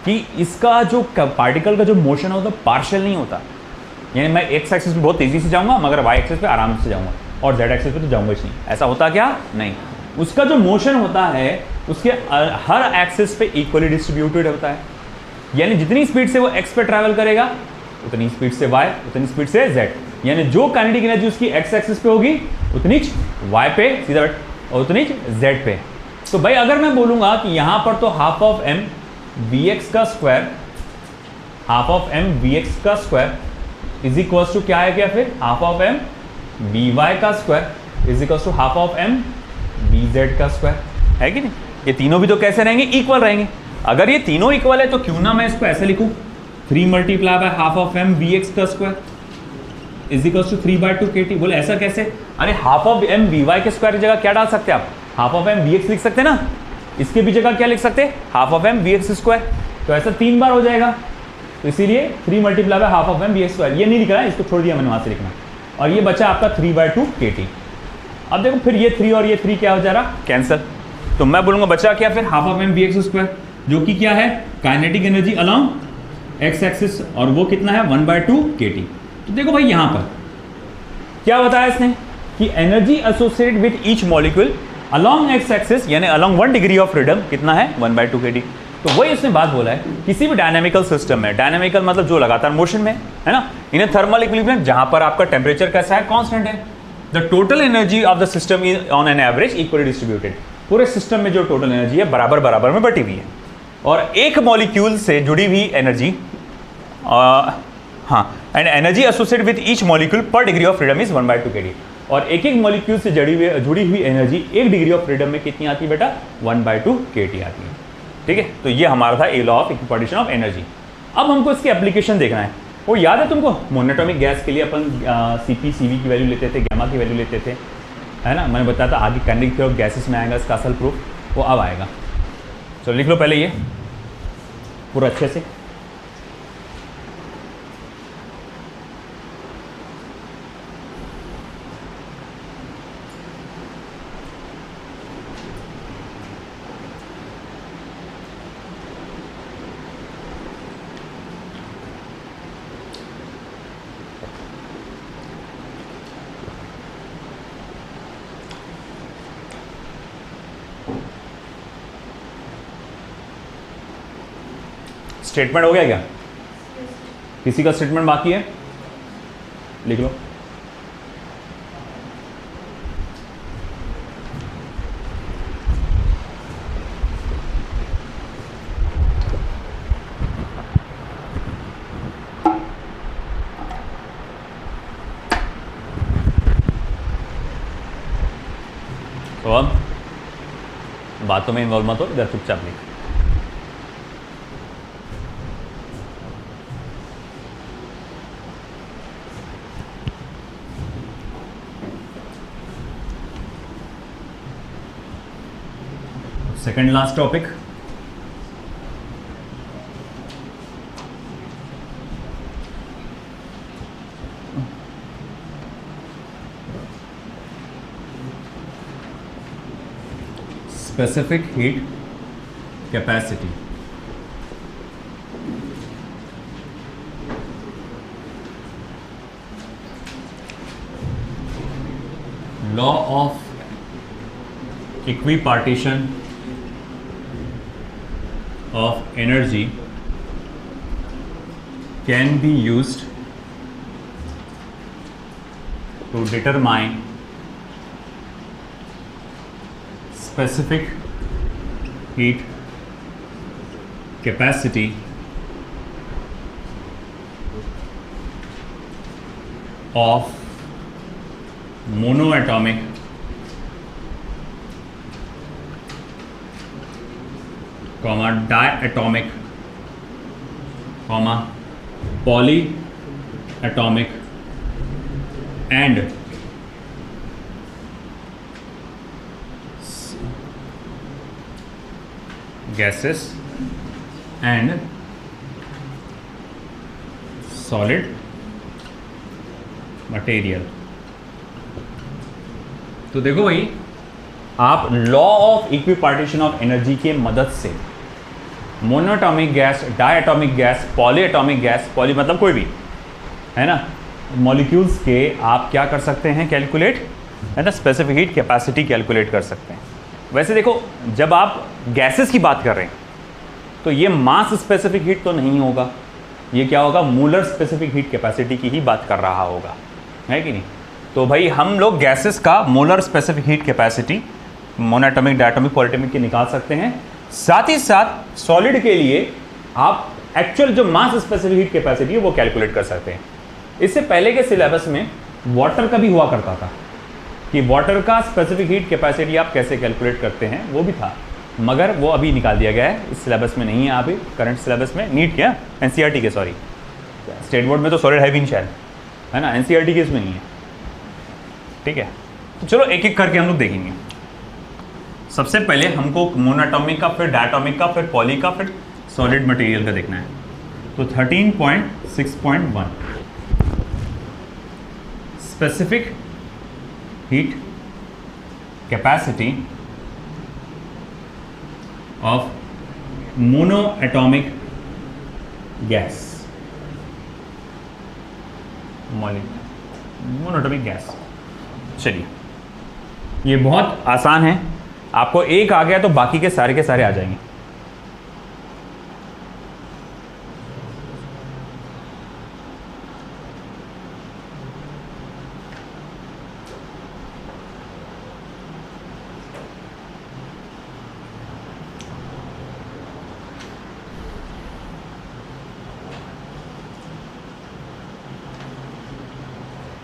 S1: कि इसका जो पार्टिकल का जो मोशन होता है पार्शियल नहीं होता, यानी मैं एक्स एक्सिस पे बहुत तेज़ी से जाऊँगा मगर वाई एक्सिस पे आराम से जाऊँगा और जेड एक्सिस पे तो जाऊँगा ही नहीं। ऐसा होता क्या, नहीं, उसका जो मोशन होता है उसके हर एक्सिस पे इक्वली डिस्ट्रीब्यूटेड होता है, यानी जितनी स्पीड से वो एक्स पे ट्रैवल करेगा उतनी स्पीड से वाई, उतनी स्पीड से जेड, यानी जो काइनेटिक एनर्जी उसकी एक्स एक्सिस पे होगी उतनी वाई पे सीधा और उतनी जेड पे। तो भाई अगर मैं बोलूँगा कि यहाँ पर तो half of M we x का square, half of M we x का स्क्वायर इज इक्वल्स टू क्या है, क्या फिर half of M v y का square is equals to half of M v z का स्क्वायर, है कि नहीं। ये तीनों भी तो कैसे रहेंगे, इक्वल रहेंगे। अगर ये तीनों इक्वल है तो क्यों ना मैं इसको ऐसे लिखूं, 3 multiply by half of M we x का square is equals to 3/2 kT। बोले ऐसा कैसे, अरे half of M v y के स्क्वायर की जगह क्या डाल सकते हैं आप, half of M we x लिख सकते हैं ना, इसके भी जगह क्या लिख सकते हैं, half of M we X square. तो ऐसा 3 बार हो जाएगा, तो इसीलिए 3 multiply by half of M we X square, ये नहीं लिख रहा है, इसको छोड़ दिया मैंने वहाँ से लिखना, और ये बचा आपका 3/2 kT। अब देखो फिर ये 3 और ये 3 क्या हो जा रहा, कैंसिल। तो मैं बोलूँगा बचा क्या फिर, half of M we X square, जो कि क्या है kinetic energy along X axis, और वो कितना है 1/2 kT। तो देखो भाई यहाँ पर क्या बताया इसने कि energy associated with each molecule along X axis यानी अलॉन्ग 1 डिग्री ऑफ फ्रीडम कितना है 1/2 kT। तो वही उसने बात बोला है किसी भी डायनामिकल सिस्टम में, डायनामिकल मतलब जो लगातार मोशन में है ना, इन थर्मल इक्विलिब्रियम जहां पर आपका टेम्परेचर कैसा है, कांस्टेंट है, the total energy of the system is on an average equally distributed. पूरे सिस्टम में जो टोटल एनर्जी है बराबर बराबर में बटी हुई है, और एक मॉलिक्यूल से जुड़ी हुई एनर्जी हाँ and energy associated with each molecule per degree of freedom is 1/2 kT। और एक एक मॉलिक्यूल से जुड़ी हुई एनर्जी 1 डिग्री ऑफ फ्रीडम में कितनी आती है बेटा, 1/2 kT आती है। ठीक है, तो ये हमारा था a law of equipartition of energy. अब हमको इसकी एप्लीकेशन देखना है। वो याद है तुमको, मोनोटॉमिक गैस के लिए अपन सीपी सीवी की वैल्यू लेते थे, गामा की वैल्यू लेते थे, है ना। मैंने बताया था आगे काइनेटिक थ्योरी ऑफ गैसेस में आएगा इसका असल प्रूफ, वो अब आएगा। चलो लिख लो पहले ये पूरा अच्छे से। स्टेटमेंट हो गया क्या? किसी का स्टेटमेंट बाकी है? लिख लो। तो अब बातों में इन्वॉल्व मत हो, इधर चुपचाप लिख। Second last topic, specific heat capacity. Law of equipartition of energy can be used to determine specific heat capacity of monoatomic diatomic polyatomic and gases and solid material। तो देखो भाई, आप law of equipartition of energy के मदद से monoatomic gas, diatomic gas, polyatomic gas, poly मतलब कोई भी है ना, मॉलिक्यूल्स के आप क्या कर सकते हैं, कैलकुलेट, है ना, स्पेसिफिक हीट कैपेसिटी कैलकुलेट कर सकते हैं। वैसे देखो, जब आप गैसेस की बात कर रहे हैं तो ये मास स्पेसिफिक हीट तो नहीं होगा, ये क्या होगा, मोलर स्पेसिफिक हीट कैपेसिटी की ही बात कर रहा होगा, है कि नहीं। तो भाई हम लोग गैसेस का molar specific heat capacity monoatomic, diatomic, polyatomic की निकाल सकते हैं। साथ ही साथ सॉलिड के लिए आप एक्चुअल जो मास स्पेसिफिक हीट कैपेसिटी है वो कैलकुलेट कर सकते हैं। इससे पहले के सिलेबस में वाटर का भी हुआ करता था कि वाटर का स्पेसिफिक हीट कैपेसिटी आप कैसे कैलकुलेट करते हैं, वो भी था, मगर वो अभी निकाल दिया गया है, इस सिलेबस में नहीं है। अभी करंट सिलेबस में नीट क्या, एनसीईआरटी के, सॉरी स्टेट बोर्ड में तो सॉलिड है भी नहीं शायद, है ना, एनसीईआरटी के इसमें नहीं है, ठीक है। तो चलो एक एक करके हम लोग देखेंगे। सबसे पहले हमको मोनोएटॉमिक का, फिर डायटॉमिक का, फिर पॉली का, फिर सॉलिड मटेरियल का देखना है। तो 13.6.1 specific heat capacity of monoatomic gas, monoatomic gas. चलिए, ये बहुत आसान है, आपको एक आ गया तो बाकी के सारे आ जाएंगे।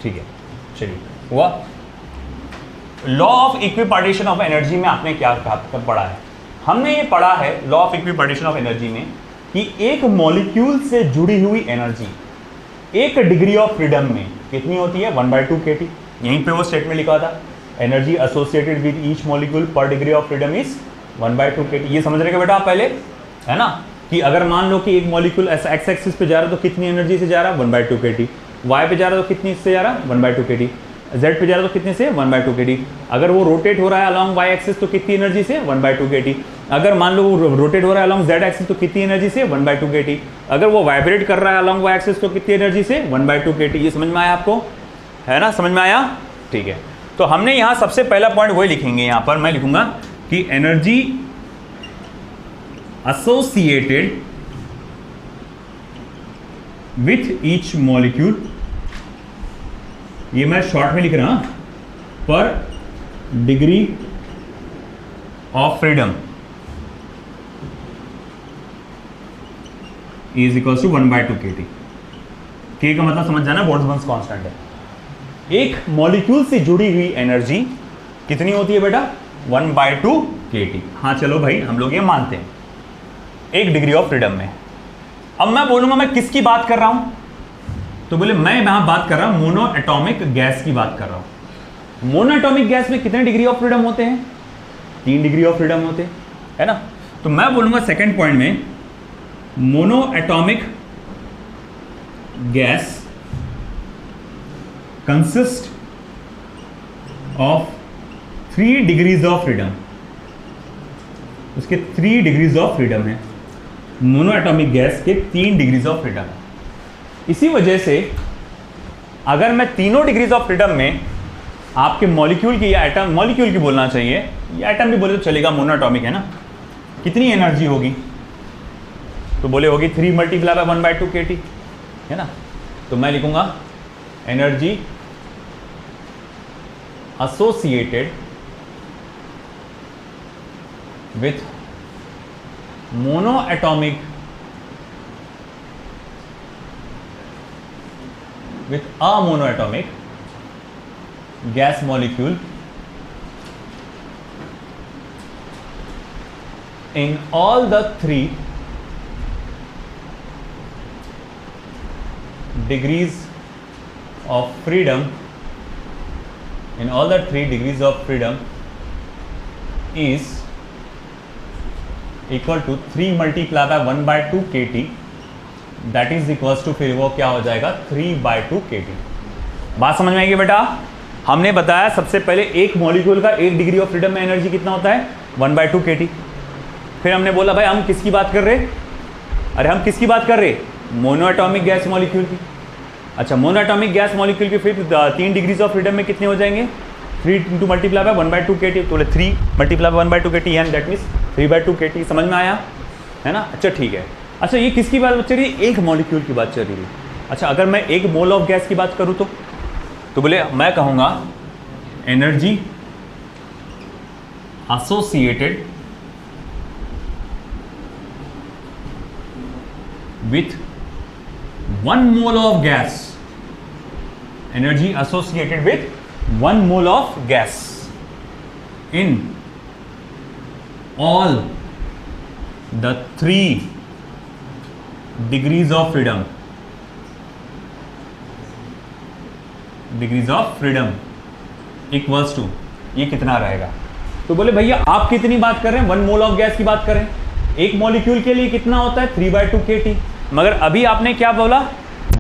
S1: ठीक है, चलिए, हुआ। Law of equipartition of energy में आपने क्या पढ़ा है? हमने ये पढ़ा है law of equipartition of energy में कि एक मॉलिक्यूल से जुड़ी हुई एनर्जी एक डिग्री ऑफ फ्रीडम में कितनी होती है, 1/2 kT। यहीं पे वो स्टेटमेंट लिखा था, energy associated with each molecule per degree of freedom is 1/2 kT। ये समझ रहे हो बेटा आप पहले, है ना, कि अगर मान लो कि एक मॉलिक्यूल ऐसा एक्स एक्सिस पे जा रहा है तो कितनी एनर्जी से जा रहा है, 1/2 kT। वाई पे जा रहा है तो कितनी से जा रहा है, 1/2 kT। जेड पे जा रहा है तो कितने से, 1/2 kT। अगर वो रोटेट हो रहा है अलॉन्ग वाई एक्सिस तो कितनी एनर्जी से, 1/2 kT। अगर मान लो वो रोटेट हो रहा है अलॉन्ग जेड एक्सिस तो कितनी एनर्जी से, 1/2 kT। अगर वो वाइब्रेट कर रहा है अलॉन्ग वाई एक्सिस तो कितनी एनर्जी से, 1/2 kT। ये समझ में आया आपको, है ना, समझ में आया, ठीक है। तो हमने यहाँ सबसे पहला पॉइंट वही लिखेंगे, यहाँ पर मैं लिखूंगा कि energy associated with each molecule, ये मैं शॉर्ट में लिख रहा हूं, per degree of freedom is equal to 1/2 kT। के का मतलब समझ जाना, बोल्ट्जमैन कांस्टेंट है। एक मॉलिक्यूल से जुड़ी हुई एनर्जी कितनी होती है बेटा? 1/2 kT। हाँ चलो भाई, हम लोग ये मानते हैं, एक डिग्री ऑफ फ्रीडम में। अब मैं बोलूंगा मैं किसकी बात कर रहा हूं, तो बोले मैं यहां बात कर रहा हूं मोनो एटॉमिक गैस की बात कर रहा हूं। मोनो एटॉमिक गैस में कितने डिग्री ऑफ फ्रीडम होते हैं? 3 डिग्री ऑफ फ्रीडम होते हैं, है ना। तो मैं बोलूंगा सेकेंड पॉइंट में, mono atomic gas consist of 3 degrees of freedom. उसके 3 डिग्रीज ऑफ फ्रीडम है, मोनो एटॉमिक गैस के 3 डिग्रीज ऑफ फ्रीडम है। इसी वजह से अगर मैं तीनों डिग्रीज ऑफ फ्रीडम में आपके मॉलिक्यूल की या एटम, मॉलिक्यूल की बोलना चाहिए या एटम भी बोले तो चलेगा, मोनो एटॉमिक है ना, कितनी एनर्जी होगी? तो बोले होगी 3 × 1/2 kT, है ना। तो मैं लिखूंगा energy associated with mono atomic with a monoatomic gas molecule in all the 3 degrees of freedom, in all the 3 degrees of freedom is equal to 3 multiplied by 1/2 kT, that is equals to, फिर वो क्या हो जाएगा 3/2 kT। बात समझ में आएगी बेटा? हमने बताया सबसे पहले एक मॉलिक्यूल का 1 डिग्री ऑफ फ्रीडम में एनर्जी कितना होता है? 1/2 kT। फिर हमने बोला भाई हम किसकी बात कर रहे? अरे हम किसकी बात कर रहे? मोनो एटॉमिक गैस मॉलिक्यूल की। अच्छा, मोनो एटॉमिक गैस मॉलिक्यूल की फिर 3 डिग्रीज ऑफ फ्रीडम में कितने हो जाएंगे? 3 × मल्टीप्लाई बाय 1/2 kT, तो बोले 3 multiply bye 1/2 kT and that means 3/2 kT। समझ में आया, है ना। अच्छा ठीक है। अच्छा, ये किसकी बात चल रही है? एक मॉलिक्यूल की बात चल रही है। अच्छा, अगर मैं एक मोल ऑफ गैस की बात करूं तो बोले मैं कहूंगा energy associated with 1 mole of gas, energy associated with 1 mole of gas in all the 3 degrees of freedom, degrees of freedom equals to, ये कितना रहेगा? तो बोले भैया आप कितनी बात कर रहे हैं? 1 मोल ऑफ गैस की बात कर रहे हैं। एक मॉलिक्यूल के लिए कितना होता है? 3/2 kT। मगर अभी आपने क्या बोला?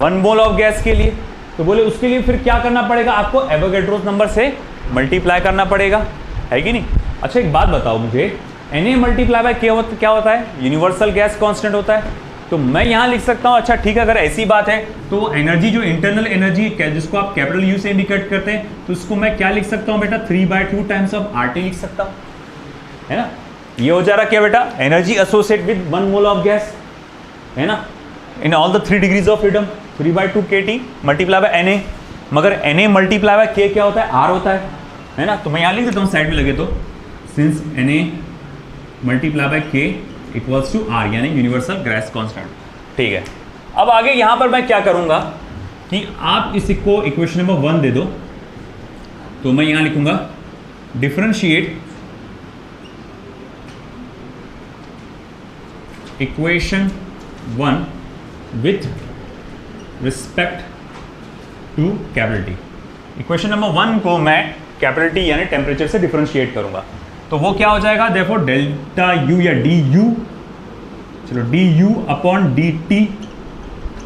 S1: 1 मोल ऑफ गैस के लिए। तो बोले उसके लिए फिर क्या करना पड़ेगा? आपको एवोगैड्रोस नंबर से मल्टीप्लाई करना पड़ेगा, है कि नहीं? अच्छा एक बात बताओ मुझे, Na मल्टीप्लाई बाय क्या होता है? यूनिवर्सल गैस कांस्टेंट होता है। तो मैं यहां लिख सकता हूं, अच्छा ठीक है, अगर ऐसी बात है तो एनर्जी जो इंटरनल एनर्जी जिसको आप कैपिटल यू से इंडिकेट करते हैं, तो उसको मैं क्या लिख सकता हूं बेटा? 3/2 टाइम्स ऑफ RT लिख सकता हूं, है ना। ये हो जा रहा क्या बेटा? Energy associate with 1 mole of gas, है ना, इन all the 3 degrees of freedom, 3/2 kT multiply by Na। मगर Na मल्टीप्लाई बाय K क्या होता है? R होता है ना। तो मैं यहां लिख देता हूं साइड में लगे तो, since Na multiply by K equals to R, यानी यूनिवर्सल गैस कांस्टेंट। ठीक है, अब आगे यहां पर मैं क्या करूंगा कि आप इसको इक्वेशन नंबर 1 दे दो, तो मैं यहां लिखूंगा differentiate equation 1 with respect to capital T। Equation number 1 को मैं कैपिटल T यानी टेम्परेचर से डिफरेंशिएट करूंगा, तो वो क्या हो जाएगा? देखो डेल्टा U या du, चलो du upon dt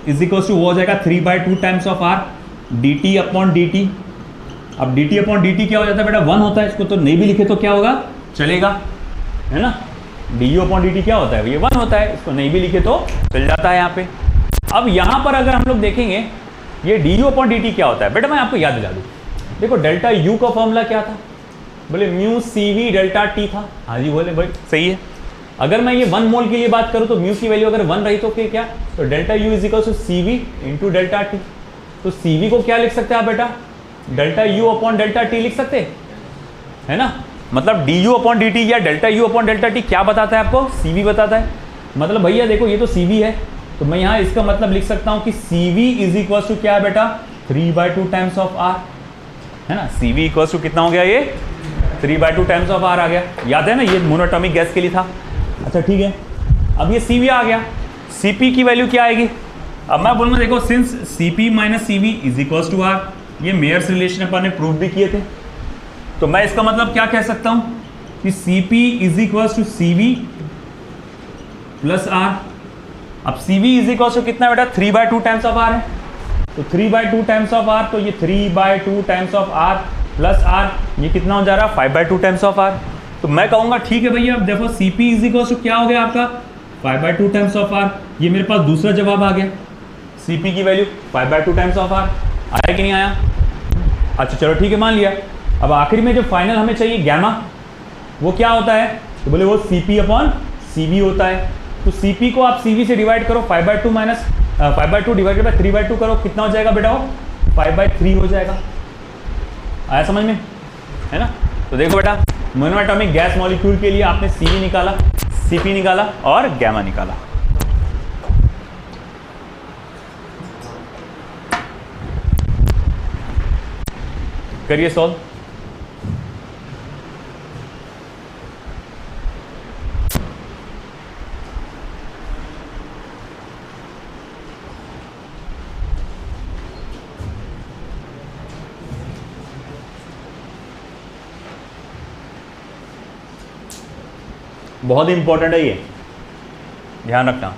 S1: is equal to वो हो जाएगा 3/2 times of R dt upon dt। अब dt अपॉन dt क्या हो जाता है बेटा? 1 होता है। इसको तो नहीं भी लिखे तो क्या होगा? चलेगा, है ना। du अपॉन dt क्या होता है? ये 1 होता है। इसको नहीं भी लिखे तो चल जाता है यहाँ पे। अब यहाँ पर अगर हम लोग देखेंगे ये du अपॉन dt क्या होता है बेटा? मैं आपको याद दिला दूँ। देखो डेल्टा U का फॉर्मूला क्या था? बोले म्यू CV डेल्टा टी था। हाँ जी बोले भाई सही है। अगर मैं ये 1 मोल के लिए बात करूं तो म्यू की वैल्यू अगर 1 रही तो क्या, तो delta U is equal to CV into delta T. तो CV को क्या लिख सकते हैं आप बेटा, delta U upon delta T लिख सकते है ना। मतलब d U upon D T या delta U upon delta T क्या बताता है आपको, CV बताता है। मतलब भैया देखो ये तो CV है, तो मैं यहाँ इसका मतलब लिख सकता हूँ कि CV इज इक्वल टू क्या है बेटा, 3/2 टाइम्स ऑफ R, है ना। CV इक्वल टू कितना हो गया, ये 3/2 टाइम्स ऑफ R आ गया। याद है ना, ये मोनोटॉमिक गैस के लिए था। अच्छा ठीक है, अब ये CV आ गया, CP की वैल्यू क्या आएगी। अब मैं बोलूँगा देखो, since CP minus CV is equal to R, ये मेयर्स रिलेशन अपन ने प्रूव भी किए थे, तो मैं इसका मतलब क्या कह सकता हूँ कि CP is equal to CV plus R। अब CV इज इक्वल टू कितना बेटा, 3/2 टाइम्स ऑफ R है, तो 3/2 टाइम्स ऑफ R, तो ये 3/2 times of R plus R, ये कितना हो जा रहा है, 5/2 टाइम्स ऑफ R। तो मैं कहूँगा ठीक है भैया, अब देखो CP इज इक्वल टू क्या हो गया आपका, 5/2 टाइम्स ऑफ R। ये मेरे पास दूसरा जवाब आ गया, CP की वैल्यू 5/2 टाइम्स ऑफ R। आया कि नहीं आया। अच्छा चलो ठीक है, मान लिया। अब आखिर में जो फाइनल हमें चाहिए गैमा, वो क्या होता है, तो बोले वो CP अपॉन CV होता है। तो CP को आप CV से डिवाइड करो, 5/2 माइनस 5/2 डिवाइडेड बाय 3/2 करो, कितना हो जाएगा बेटा, वो 5/3 हो जाएगा। आया समझ में, है ना। तो देखो बेटा, मोनोएटॉमिक गैस मॉलिक्यूल के लिए आपने CV निकाला, CP निकाला और गैमा निकाला। करिए सॉल्व। बहुत इंपॉर्टेंट है ये, ध्यान रखना।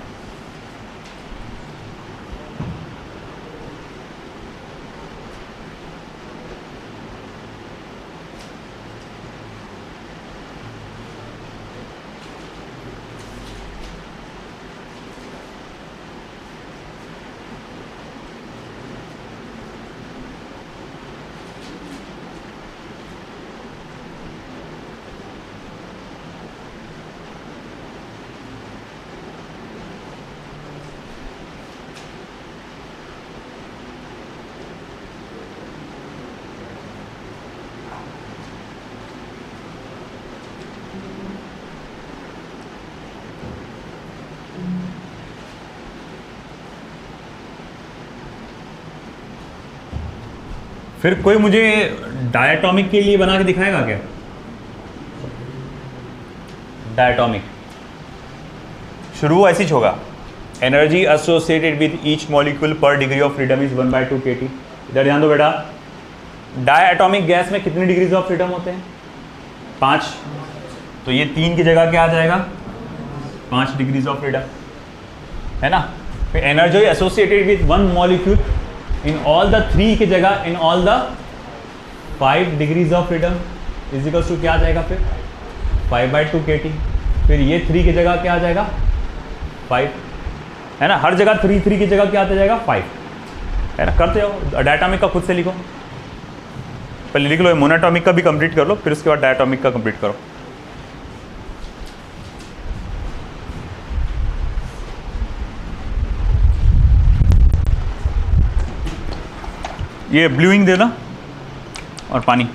S1: फिर कोई मुझे डायटोमिक के लिए बना के दिखाएगा क्या, डायटोमिक शुरू ऐसी होगा, energy associated with each molecule per degree of freedom is 1/2 kT। इधर ध्यान दो बेटा, डायटोमिक गैस में कितनी डिग्रीज ऑफ फ्रीडम होते हैं, 5, तो ये 3 की जगह क्या आ जाएगा, 5 डिग्रीज ऑफ फ्रीडम, है ना। फिर energy associated with 1 molecule in all the 3 की जगह in all the 5 degrees of freedom is equal to क्या आ जाएगा, फिर 5/2 kT। फिर ये 3 की जगह क्या आ जाएगा, 5, है ना। हर जगह 3 की जगह क्या आता जाएगा, 5, है ना। करते हो डायटोमिक का खुद से लिखो, पहले लिख लो, मोनोटॉमिक का भी कंप्लीट कर लो, फिर उसके बाद डायटोमिक का कंप्लीट करो। ये ब्लूइंग देना और पानी।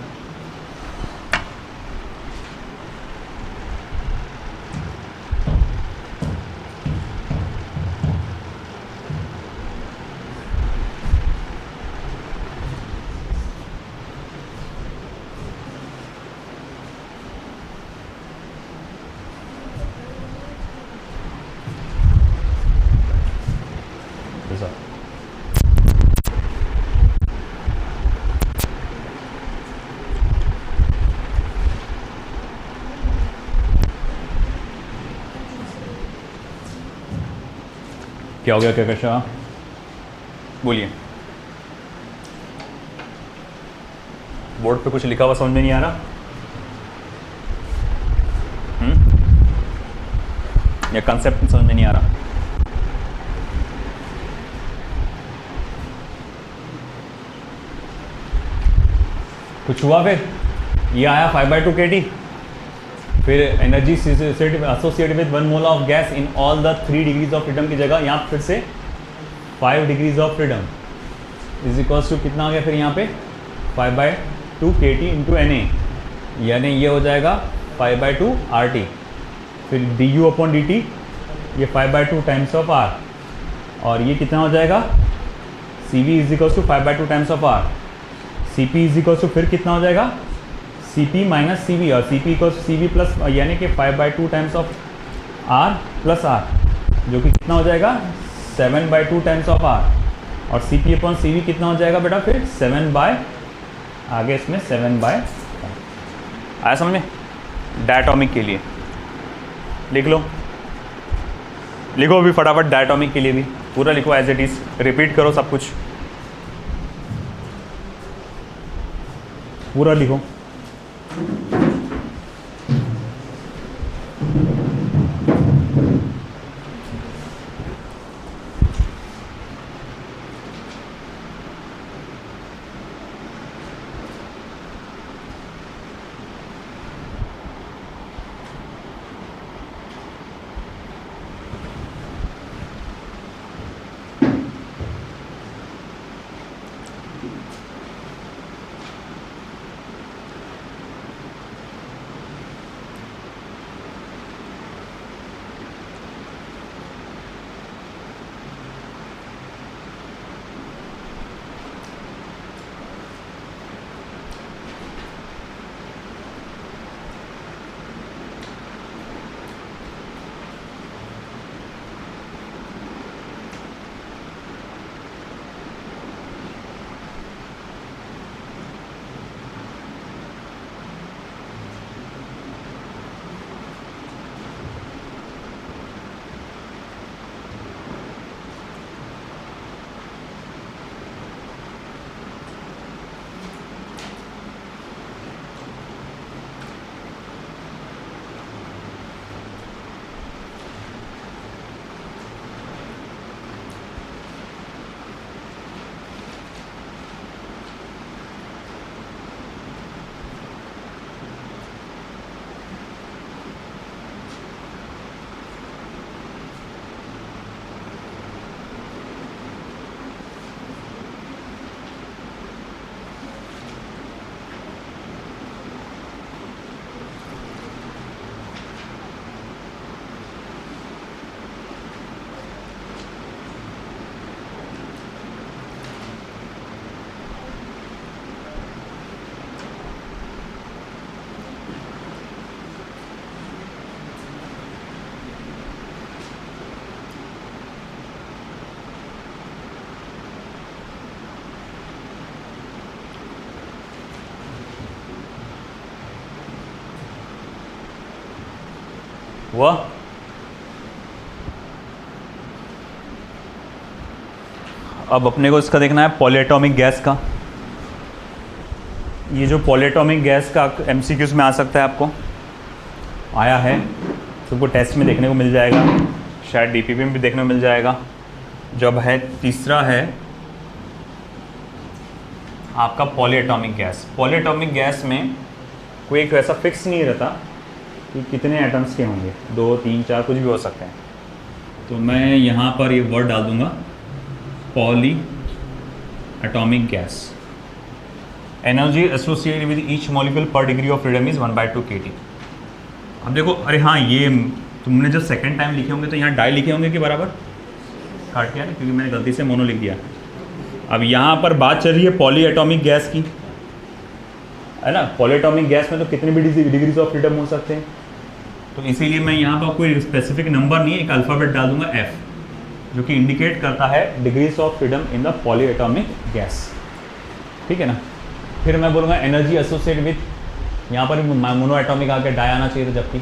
S1: क्या हो गया, क्या कैसा, बोलिए। बोर्ड पे कुछ लिखा हुआ समझ में नहीं आ रहा, या कंसेप्ट समझ में नहीं आ रहा। कुछ हुआ फिर, ये आया 5/2 kT। फिर energy associated with 1 mole of gas in all the 3 degrees of freedom की जगह यहाँ फिर से 5 degrees of freedom is equals to कितना आ गया फिर यहाँ पे 5/2 kT इंटू NA, यानी ये हो जाएगा 5/2 RT। फिर du/dt ये 5/2 टाइम्स ऑफ R, और ये कितना हो जाएगा CV is equals to 5/2 times of R। CP is equals to फिर कितना हो जाएगा CP माइनस CV, और CP इक्वल्स CV प्लस यानी कि 5/2 times of R plus R, जो कि कितना हो जाएगा 7/2 टाइम्स ऑफ R, और CP/CV कितना हो जाएगा बेटा फिर 7 आगे इसमें 7/, आया समझ में। डायटोमिक के लिए लिख लो, लिखो अभी फटाफट डायटोमिक के लिए भी पूरा लिखो एज इट इज, रिपीट करो सब कुछ पूरा लिखो। हुआ? अब अपने को इसका देखना है पॉलीएटॉमिक गैस का। ये जो पॉलीएटॉमिक गैस का MCQs में आ सकता है, आपको आया है, तुमको टेस्ट में देखने को मिल जाएगा, शायद DPP में भी देखने को मिल जाएगा। जब है तीसरा है आपका पॉलीएटॉमिक गैस। पॉलीएटॉमिक गैस में कोई एक ऐसा फिक्स नहीं रहता कि कितने एटम्स के होंगे, 2, 3, 4 कुछ भी हो सकते हैं। तो मैं यहाँ पर ये वर्ड डाल दूँगा polyatomic gas. Energy associated with each molecule per degree of freedom is 1/2 kT। अब देखो, अरे हाँ, ये तुमने जब सेकेंड टाइम लिखे होंगे तो यहाँ डाई लिखे होंगे कि बराबर काट के, क्योंकि मैंने गलती से मोनो लिख दिया। अब यहाँ पर बात चल रही है पॉली एटॉमिक गैस की, है ना। पॉलीएटॉमिक गैस में तो कितने भी डिग्रीज ऑफ फ्रीडम हो सकते हैं, तो इसीलिए मैं यहाँ पर कोई स्पेसिफिक नंबर नहीं, एक अल्फ़ाबेट डाल दूंगा F, जो कि इंडिकेट करता है degrees of freedom in the polyatomic gas, ठीक है ना। फिर मैं बोलूँगा एनर्जी एसोसिएटेड विथ, यहाँ पर मोनो एटॉमिक आके डाई आना चाहिए था, जबकि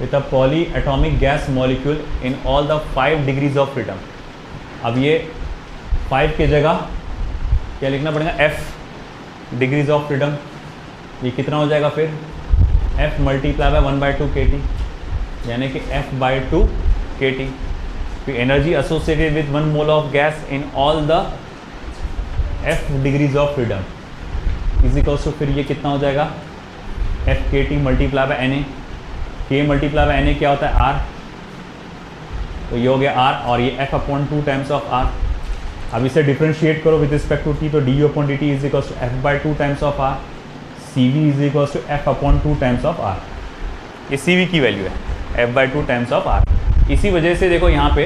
S1: with a polyatomic gas molecule in all the 5 degrees of freedom. अब ये 5 की जगह क्या लिखना पड़ेगा, F डिग्रीज ऑफ फ्रीडम। ये कितना हो जाएगा फिर F मल्टीप्लाई बाय 1/2 kT, यानी कि F/2 kT। फिर energy associated with 1 mole of gas in all the F degrees of freedom is equals to, फिर ये कितना हो जाएगा F K T multiply by N A, K multiply by N ए क्या होता है आर, तो ये हो गया आर, और ये F upon 2 times of R. अब इसे डिफ्रेंशिएट करो विद रिस्पेक्ट टू टी, तो D U upon D T is equal to F by 2 times of R, C V is equal to F upon 2 times of R. ये C V की value है, F by 2 times of R. इसी वजह से देखो यहाँ पे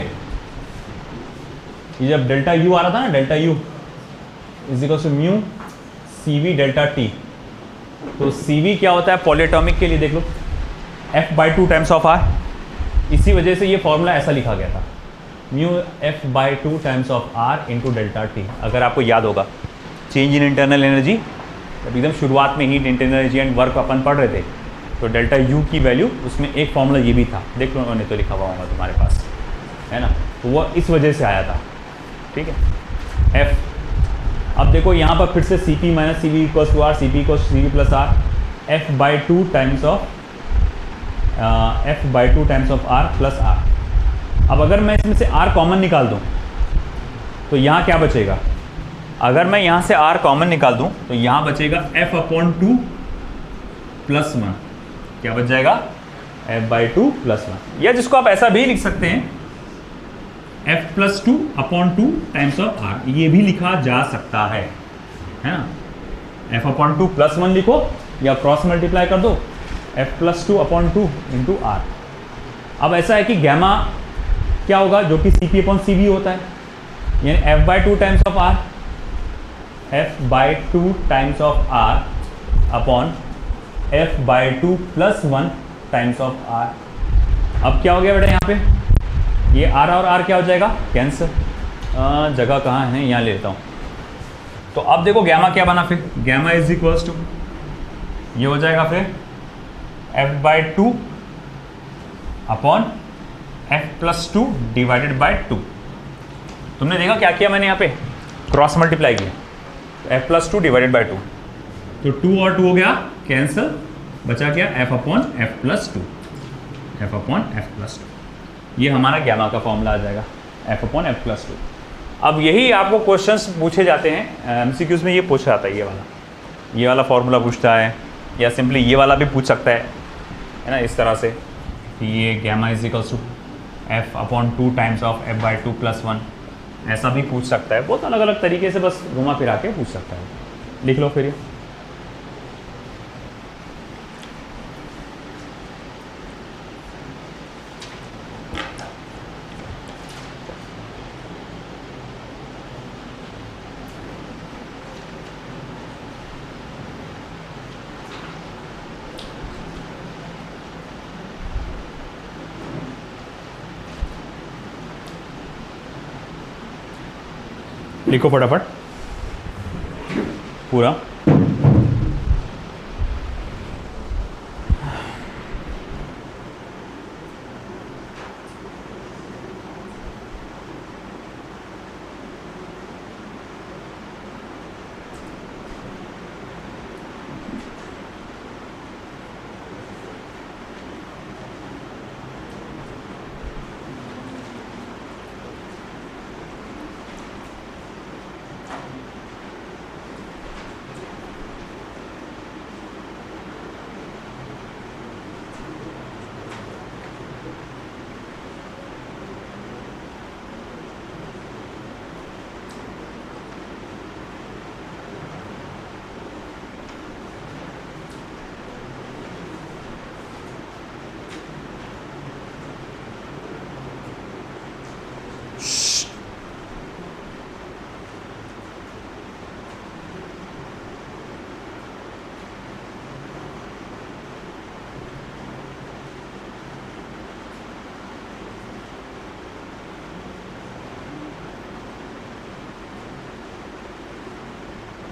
S1: ये जब डेल्टा यू आ रहा था ना, delta U is equal to mu C V delta T, तो सी वी क्या होता है पॉलीएटॉमिक के लिए देख लो f by 2 times of R. इसी वजह से ये फॉर्मूला ऐसा लिखा गया था, mu f by 2 times of R into delta T. अगर आपको याद होगा चेंज इन इंटरनल एनर्जी, जब एकदम शुरुआत में heat internal energy and work अपन पढ़ रहे थे, तो डेल्टा यू की वैल्यू उसमें एक फॉर्मूला ये भी था, देख लो उन्होंने तो लिखा हुआ होगा तुम्हारे पास, है ना, तो वो इस वजह से आया था, ठीक है। एफ, अब देखो यहाँ पर फिर से C P minus C V equals to R, C P equals C V plus R, F by 2 times of R plus R. अब अगर मैं इसमें से आर कॉमन निकाल दूँ तो यहाँ क्या बचेगा, अगर मैं यहाँ से आर कॉमन निकाल दूँ तो यहाँ बचेगा एफ अपॉन 2 प्लस 1, क्या बच जाएगा एफ बाई 2 प्लस 1, या जिसको आप ऐसा भी लिख सकते हैं F plus 2 upon 2 times of R, ये भी लिखा जा सकता है ना। एफ अपॉन 2 प्लस 1 लिखो या क्रॉस मल्टीप्लाई कर दो, F plus 2 upon 2 into R. अब ऐसा है कि गैमा क्या होगा, जो कि C P upon C V होता है, यानी F by 2 times of R, F by 2 times of R upon F by 2 plus 1 times of R. अब क्या हो गया बेटा, यहाँ पे ये आर और आर क्या हो जाएगा कैंसर, जगह कहाँ है, यहाँ ले लेता हूँ। तो अब देखो गैमा क्या बना, फिर गैमा इज इक्वल्स टू ये हो जाएगा फिर F by 2 upon F plus 2 divided by 2। तुमने देखा क्या किया मैंने यहाँ पे, क्रॉस मल्टीप्लाई किया, एफ प्लस 2 डिवाइडेड बाई 2, तो 2 और 2 हो गया कैंसिल, बचा क्या F upon F plus 2, F upon F plus 2। ये हमारा गैमा का फॉर्मूला आ जाएगा, एफ अपॉन एफ प्लस 2। अब यही आपको क्वेश्चंस पूछे जाते हैं एमसीक्यूज में, ये पूछा जाता है, ये वाला फॉर्मूला पूछता है, या सिंपली ये वाला भी पूछ सकता है ना, इस तरह से कि ये gamma is equals to F upon 2 times of F by 2 plus 1, ऐसा भी पूछ सकता है। बहुत अलग अलग तरीके से बस घुमा फिरा के पूछ सकता है, लिख लो फिर ये। लिखो फटाफट पूरा।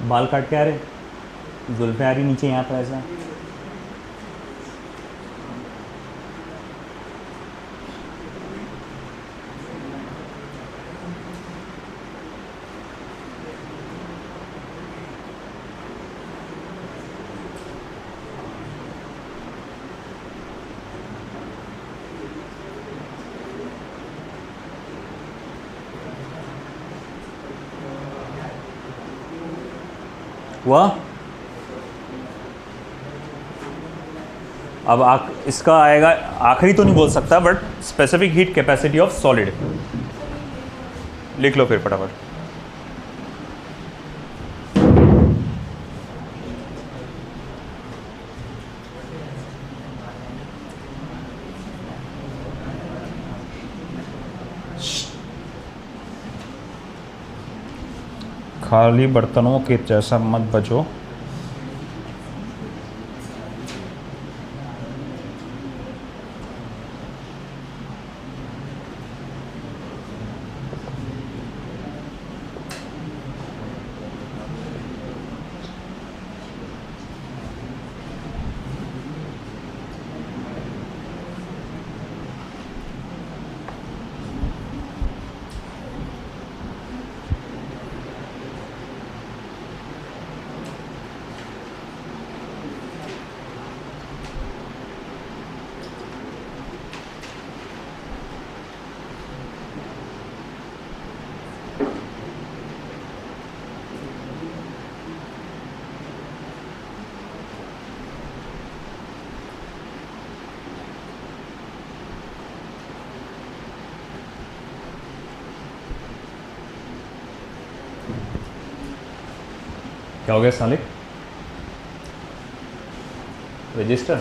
S1: बाल काट के आ रहे, जुल्फे आ रही नीचे यहाँ पर ऐसा। हुआ अब इसका आएगा, आखिरी तो नहीं बोल सकता, but specific heat capacity of solid लिख लो फिर फटाफट। खाली बर्तनों के जैसा मत बजो। क्या हो गया सालिक? रजिस्टर?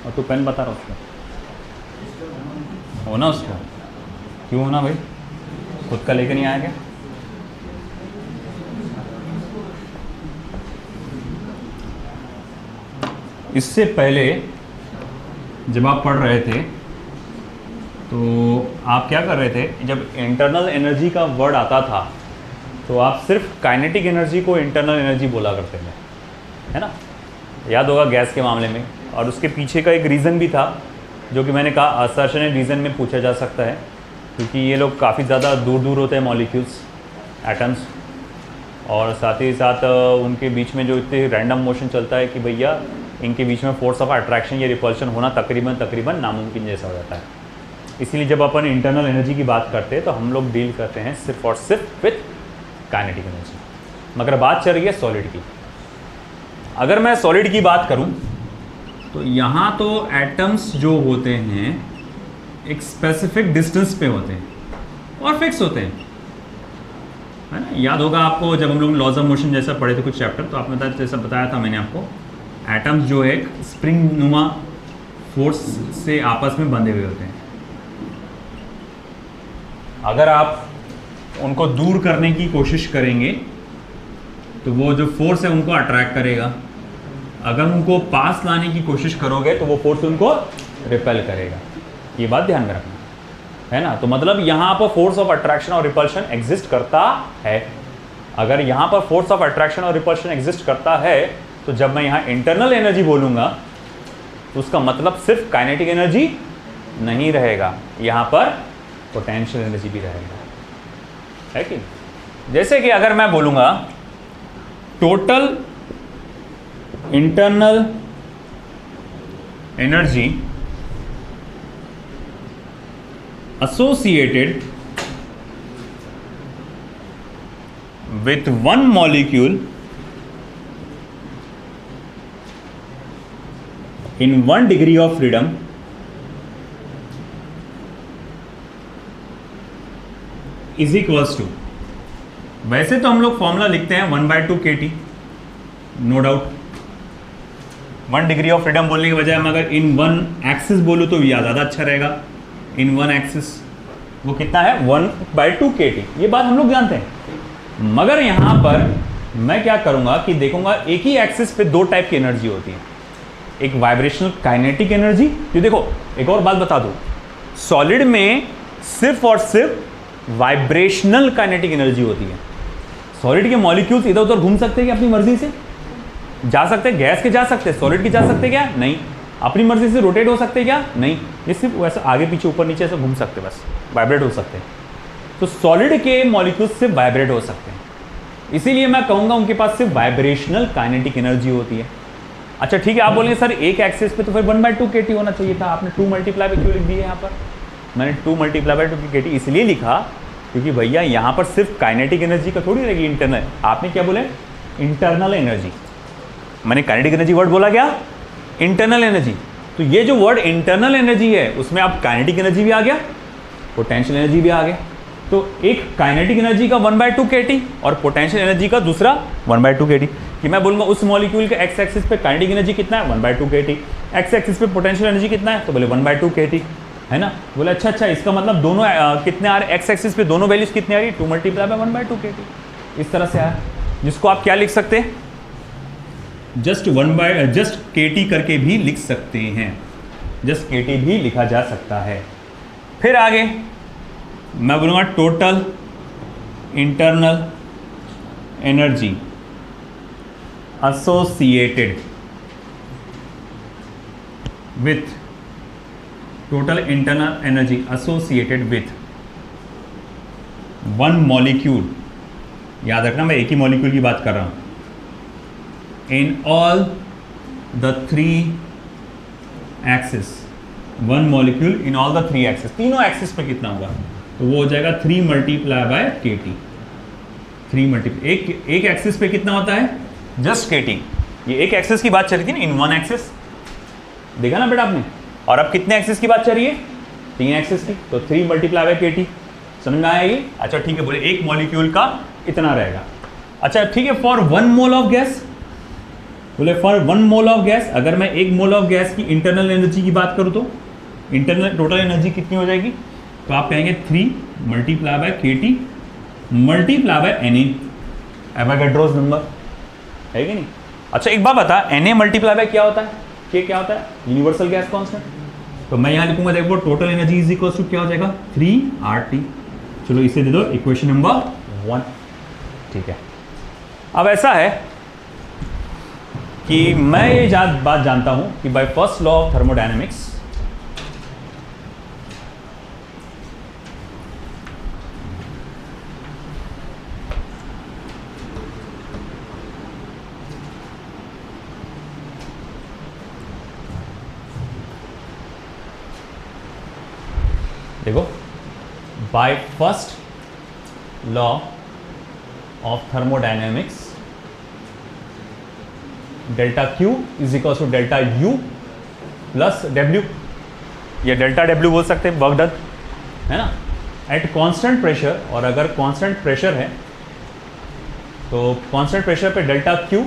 S1: और तू पेन बता रहा उसको होना, उसको क्यों होना भाई? खुद का लेकर नहीं आया क्या? इससे पहले जब आप पढ़ रहे थे तो आप क्या कर रहे थे, जब इंटरनल एनर्जी का वर्ड आता था तो आप सिर्फ काइनेटिक एनर्जी को इंटरनल एनर्जी बोला करते थे, है ना? याद होगा गैस के मामले में। और उसके पीछे का एक रीज़न भी था जो कि मैंने कहा असर्शनल रीज़न में पूछा जा सकता है, क्योंकि ये लोग काफ़ी ज़्यादा दूर दूर होते हैं मॉलिक्यूल्स, एटम्स, और साथ ही साथ उनके बीच में जो इतने रैंडम मोशन चलता है कि भैया इनके बीच में फोर्स ऑफ अट्रैक्शन या रिपल्शन होना तकरीबन नामुमकिन जैसा हो जाता है। इसीलिए जब अपन इंटरनल एनर्जी की बात करते हैं तो हम लोग डील करते हैं सिर्फ और सिर्फ विथ काइनेटिक एनर्जी। मगर बात चल रही है सॉलिड की। अगर मैं सॉलिड की बात करूं तो यहाँ तो एटम्स जो होते हैं एक स्पेसिफिक डिस्टेंस पे होते हैं और फिक्स होते हैं, है ना? याद होगा आपको जब हम लोग लॉज ऑफ मोशन जैसा पढ़े थे कुछ चैप्टर, तो आपने जैसा बताया था मैंने आपको, एटम्स जो है एक स्प्रिंग नुमा फोर्स से आपस में बंधे हुए होते हैं। अगर आप उनको दूर करने की कोशिश करेंगे तो वो जो फोर्स है उनको अट्रैक्ट करेगा, अगर उनको पास लाने की कोशिश करोगे तो वो फोर्स उनको रिपेल करेगा। ये बात ध्यान में रखना, है ना? तो मतलब यहाँ पर फोर्स ऑफ अट्रैक्शन और रिपल्शन एग्जिस्ट करता है। अगर यहाँ पर फोर्स ऑफ अट्रैक्शन और रिपल्शन एग्जिस्ट करता है तो जब मैं यहाँ इंटरनल एनर्जी बोलूँगा तो उसका मतलब सिर्फ काइनेटिक एनर्जी नहीं रहेगा, यहाँ पर पोटेंशियल एनर्जी भी रहेगा, है कि? जैसे कि अगर मैं बोलूँगा total internal energy associated with one molecule in 1 degree of freedom is equals to, वैसे तो हम लोग फॉर्मूला लिखते हैं 1/2 kT, no doubt. 1 degree of freedom बोलने के बजाय मैं अगर इन 1 एक्सिस बोलूँ तो ज़्यादा अच्छा रहेगा। इन 1 एक्सिस वो कितना है 1/2 kT, ये बात हम लोग जानते हैं। मगर यहाँ पर मैं क्या करूँगा कि देखूंगा एक ही एक्सिस पे 2 टाइप की एनर्जी होती है, एक वाइब्रेशनल काइनेटिक एनर्जी। ये देखो एक और बात बता दूँ, सॉलिड में सिर्फ और सिर्फ वाइब्रेशनल काइनेटिक एनर्जी होती है। सॉलिड के मॉलिक्यूल्स इधर उधर घूम सकते हैं क्या? अपनी मर्जी से जा सकते हैं। गैस के जा सकते हैं, सॉलिड के जा सकते हैं क्या? नहीं। अपनी मर्जी से रोटेट हो सकते हैं क्या? नहीं। ये सिर्फ वैसे आगे पीछे ऊपर नीचे ऐसे घूम सकते हैं, बस वाइब्रेट हो सकते हैं। तो सॉलिड के मॉलिक्यूल्स सिर्फ वाइब्रेट हो सकते हैं, इसीलिए मैं कहूँगा उनके पास सिर्फ वाइब्रेशनल काइनेटिक एनर्जी होती है। अच्छा ठीक है, आप बोलेंगे सर एक एक्सिस पे तो फिर 1/2 kT होना चाहिए था, आपने 2 मल्टीप्लाई क्यों लिख दिए यहाँ पर? मैंने 2 मल्टीप्लाई 2 kT इसलिए लिखा क्योंकि भैया यहाँ पर सिर्फ काइनेटिक एनर्जी का थोड़ी रहेगी इंटरनल। आपने क्या बोले? Internal energy. मैंने काइनेटिक एनर्जी वर्ड बोला क्या? Internal energy. तो ये जो वर्ड इंटरनल एनर्जी है उसमें आप काइनेटिक एनर्जी भी आ गया, पोटेंशियल एनर्जी भी आ गया। तो एक काइनेटिक एनर्जी का 1/2 kT और पोटेंशियल एनर्जी का दूसरा 1/2 kT। कि मैं बोलूँगा उस मॉलिक्यूल के एक्स एक्सिस पे काइनेटिक एनर्जी कितना है 1/2 kT, एक्स एक्सिस पे पोटेंशियल एनर्जी कितना है तो बोले 1/2 kT, है ना। बोले अच्छा इसका मतलब दोनों कितने आ रहे, एक्स एक्सिस पे दोनों वैल्यूज कितने आ रही, 2 × 1/2 kT। इस तरह से आया, जिसको आप क्या लिख सकते हैं, जस्ट kT करके भी लिख सकते हैं, जस्ट kT भी लिखा जा सकता है। फिर आगे मैं बोलूँगा total internal energy associated with total internal energy associated with one molecule, याद रखना मैं एक ही मॉलिक्यूल की बात कर रहा हूं, in all the 3 axis, one molecule in all the 3 axis, तीनों एक्सिस पे कितना होगा तो वो हो जाएगा 3 × kT। 3 एक एक्सिस पे कितना होता है जस्ट kT। ये एक एक्सिस की बात चल रही थी ना, इन वन एक्सिस, देखा ना बेटा आपने। और अब कितने एक्सिस की बात चल रही है, 3 एक्सिस की, तो 3 × kT। समझ में आया ये? अच्छा ठीक है, बोले एक मॉलिक्यूल का इतना रहेगा। अच्छा ठीक है, फॉर 1 मोल ऑफ गैस, बोले फॉर 1 मोल ऑफ गैस, अगर मैं 1 मोल ऑफ गैस की इंटरनल एनर्जी की बात करूँ तो इंटरनल टोटल एनर्जी कितनी हो जाएगी, तो आप कहेंगे 3 × kT × Na, एवोगाड्रोस नंबर, है कि नहीं। अच्छा एक बात बता, Na × क्या होता है, K क्या होता है, यूनिवर्सल गैस कांस्टेंट। तो मैं यहाँ लिखूंगा, देखो total energy is equal to क्या हो जाएगा 3RT। चलो इसे दे दो इक्वेशन नंबर 1, ठीक है। अब ऐसा है कि मैं ये बात जानता हूं कि by first law of thermodynamics, देखो by first law of thermodynamics delta Q is equal to delta U plus W, या डेल्टा W बोल सकते हैं, वर्क डन, है ना, एट कांस्टेंट प्रेशर। और अगर कांस्टेंट प्रेशर है तो कांस्टेंट प्रेशर पे delta Q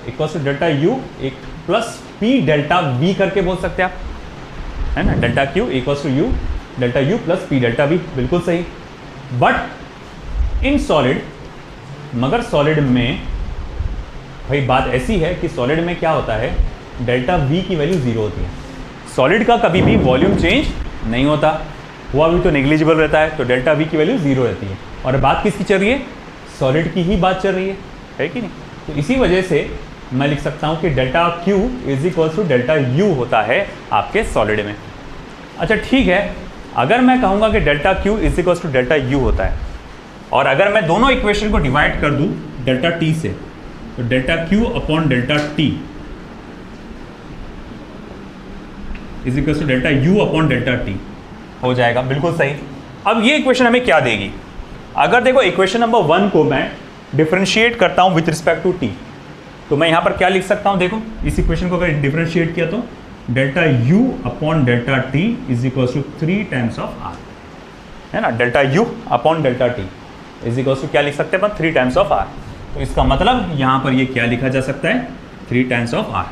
S1: equal to delta U एक प्लस P डेल्टा V करके बोल सकते हैं आप, है ना। Delta Q equal to U delta U plus P delta V, बिल्कुल सही। बट इन सॉलिड, मगर सॉलिड में भाई बात ऐसी है कि सॉलिड में क्या होता है, डेल्टा V की वैल्यू 0 होती है। सॉलिड का कभी भी वॉल्यूम चेंज नहीं होता, हुआ भी तो नेग्लिजिबल रहता है, तो डेल्टा V की वैल्यू 0 रहती है। और बात किसकी चल रही है, सॉलिड की ही बात चल रही है कि नहीं। तो इसी वजह से मैं लिख सकता हूँ कि delta Q is equal to delta U होता है आपके सॉलिड में। अच्छा ठीक है, अगर मैं कहूँगा कि delta Q is equal to delta U होता है, और अगर मैं दोनों इक्वेशन को डिवाइड कर दूँ डेल्टा T से, तो delta Q upon delta T is equal to delta U upon delta T हो जाएगा, बिल्कुल सही। अब ये इक्वेशन हमें क्या देगी, अगर देखो इक्वेशन नंबर 1 को मैं डिफरेंशिएट करता हूँ विथ रिस्पेक्ट टू T, तो मैं यहाँ पर क्या लिख सकता हूँ, देखो इस इक्वेशन को अगर डिफरेंशिएट किया तो delta U upon delta T is equal to 3 times of R, है ना। Delta U upon delta T is equal to क्या लिख सकते हैं अपन, 3 टाइम्स ऑफ R। तो इसका मतलब यहाँ पर ये क्या लिखा जा सकता है, 3 टाइम्स ऑफ R।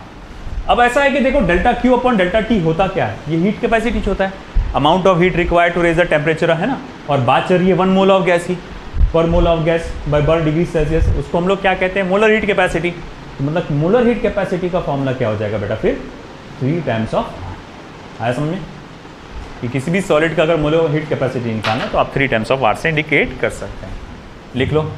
S1: अब ऐसा है कि देखो delta Q upon delta T होता क्या है, ये हीट कैपेसिटी होता है, amount of heat required to raise the temperature, है ना। और बात चल रही है 1 मोल ऑफ गैस की, per mole of gas by 1 degree Celsius, उसको हम लोग क्या कहते हैं, मोलर हीट कैपेसिटी। तो मतलब मोलर हीट कैपेसिटी का फॉर्मूला क्या हो जाएगा बेटा, फिर 3 टाइम्स ऑफ R। आया समझ में कि किसी भी सॉलिड का अगर मोलर हीट कैपेसिटी निकालना है तो आप 3 टाइम्स ऑफ R से इंडिकेट कर सकते हैं, लिख लो।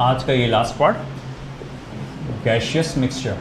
S1: आज का ये लास्ट पार्ट, गैशियस मिक्सचर।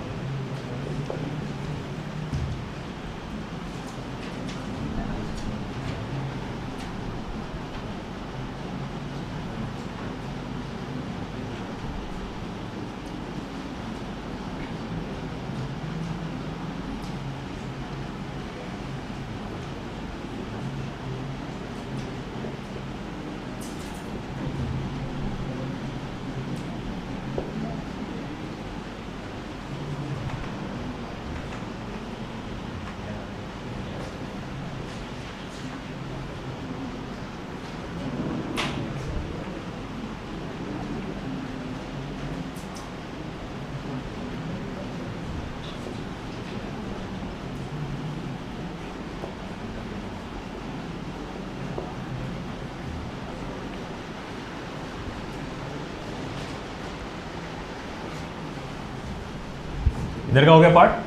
S1: इधर का हो गया पार्ट।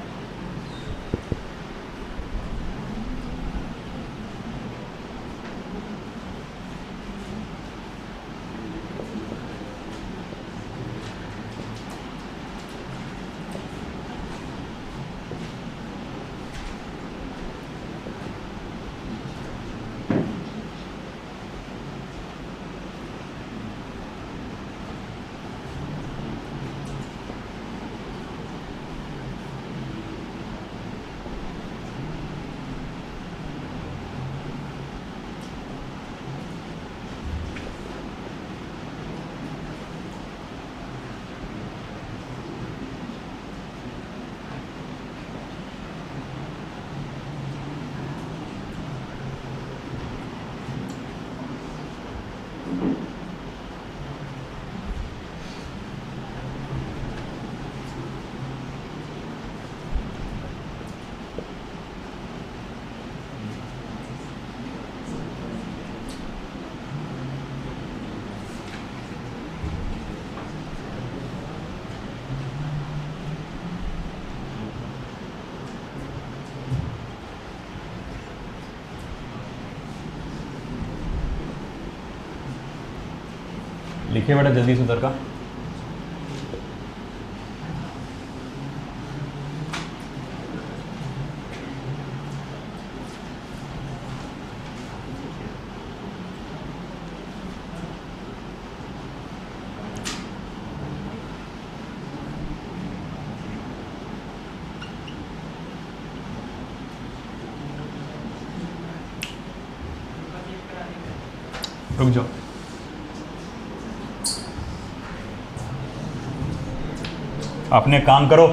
S1: लिखिए बेटा जल्दी से उधर का। रुक जाओ। अपने काम करो।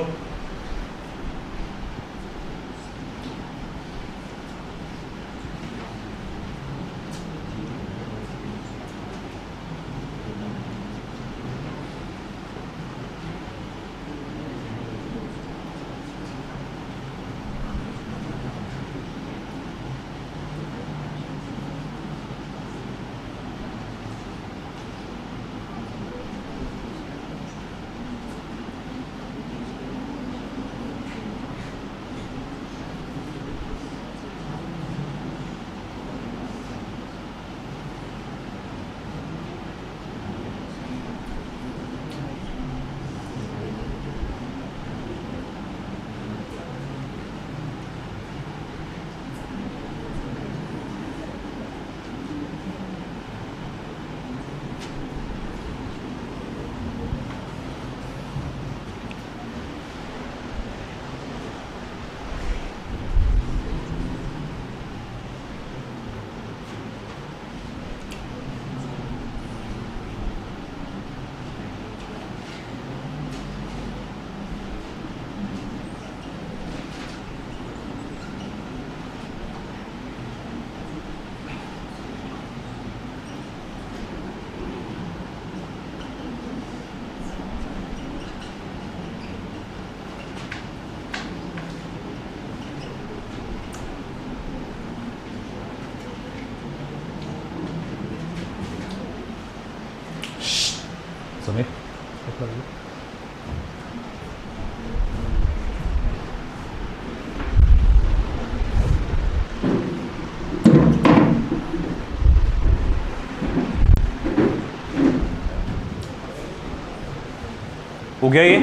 S1: हो गया ये।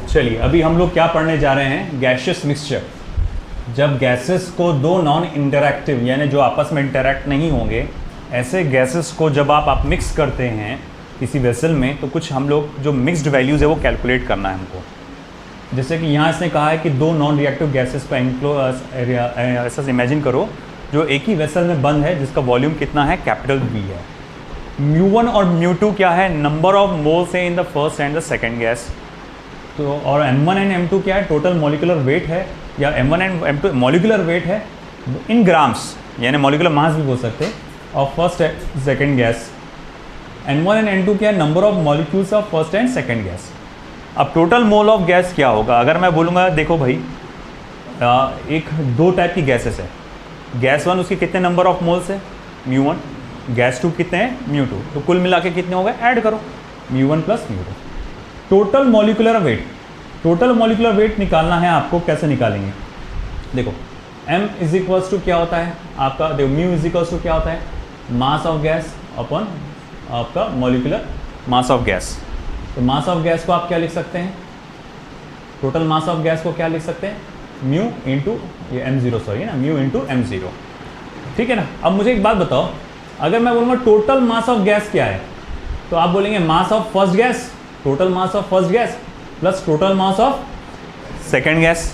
S1: चलिए अभी हम लोग क्या पढ़ने जा रहे हैं, गैसियस मिक्सचर। जब गैसेस को दो नॉन इंटरैक्टिव यानी जो आपस में इंटरैक्ट नहीं होंगे, ऐसे गैसेस को जब आप मिक्स करते हैं किसी वेसल में, तो कुछ हम लोग जो मिक्स्ड वैल्यूज़ है वो कैलकुलेट करना है हमको। जैसे कि यहाँ इसने कहा है कि दो नॉन रिएक्टिव गैसेस का ऐसा इमेजिन करो जो एक ही वेसल में बंद है, जिसका वॉल्यूम कितना है, कैपिटल V है। μ1 और μ2 क्या है, नंबर ऑफ मोल्स है in the first and the second gas. तो और m1 एंड m2 क्या है, टोटल मॉलिकुलर वेट है, या m1 and m2 molecular weight है इन ग्राम्स, यानी मॉलिकुलर मास भी बोल सकते हैं, of first and second gas. n1 and n2 क्या है, number of molecules of first and second gas. अब टोटल मोल ऑफ गैस क्या होगा, अगर मैं बोलूँगा देखो भाई एक दो टाइप की गैसेस है, गैस 1 उसके कितने नंबर ऑफ मोल्स है, μ1, गैस 2 कितने हैं, μ2, तो कुल मिला के कितने हो गए, ऐड करो μ1 plus μ2। Total molecular weight, total molecular weight निकालना है आपको, कैसे निकालेंगे, देखो m इज इक्वल्स टू क्या होता है आपका, देखो म्यू इज इक्वल्स टू क्या होता है, मास ऑफ गैस अपॉन आपका मॉलिकुलर मास ऑफ गैस। तो मास ऑफ गैस को आप क्या लिख सकते हैं, टोटल मास ऑफ गैस को क्या लिख सकते हैं, म्यू इंटू ये m0, सॉरी ना, म्यू इंटू m0, ठीक है ना। अब मुझे एक बात बताओ, अगर मैं बोलूँगा टोटल मास ऑफ गैस क्या है, तो आप बोलेंगे mass of first gas, total mass of first gas plus total mass of second gas,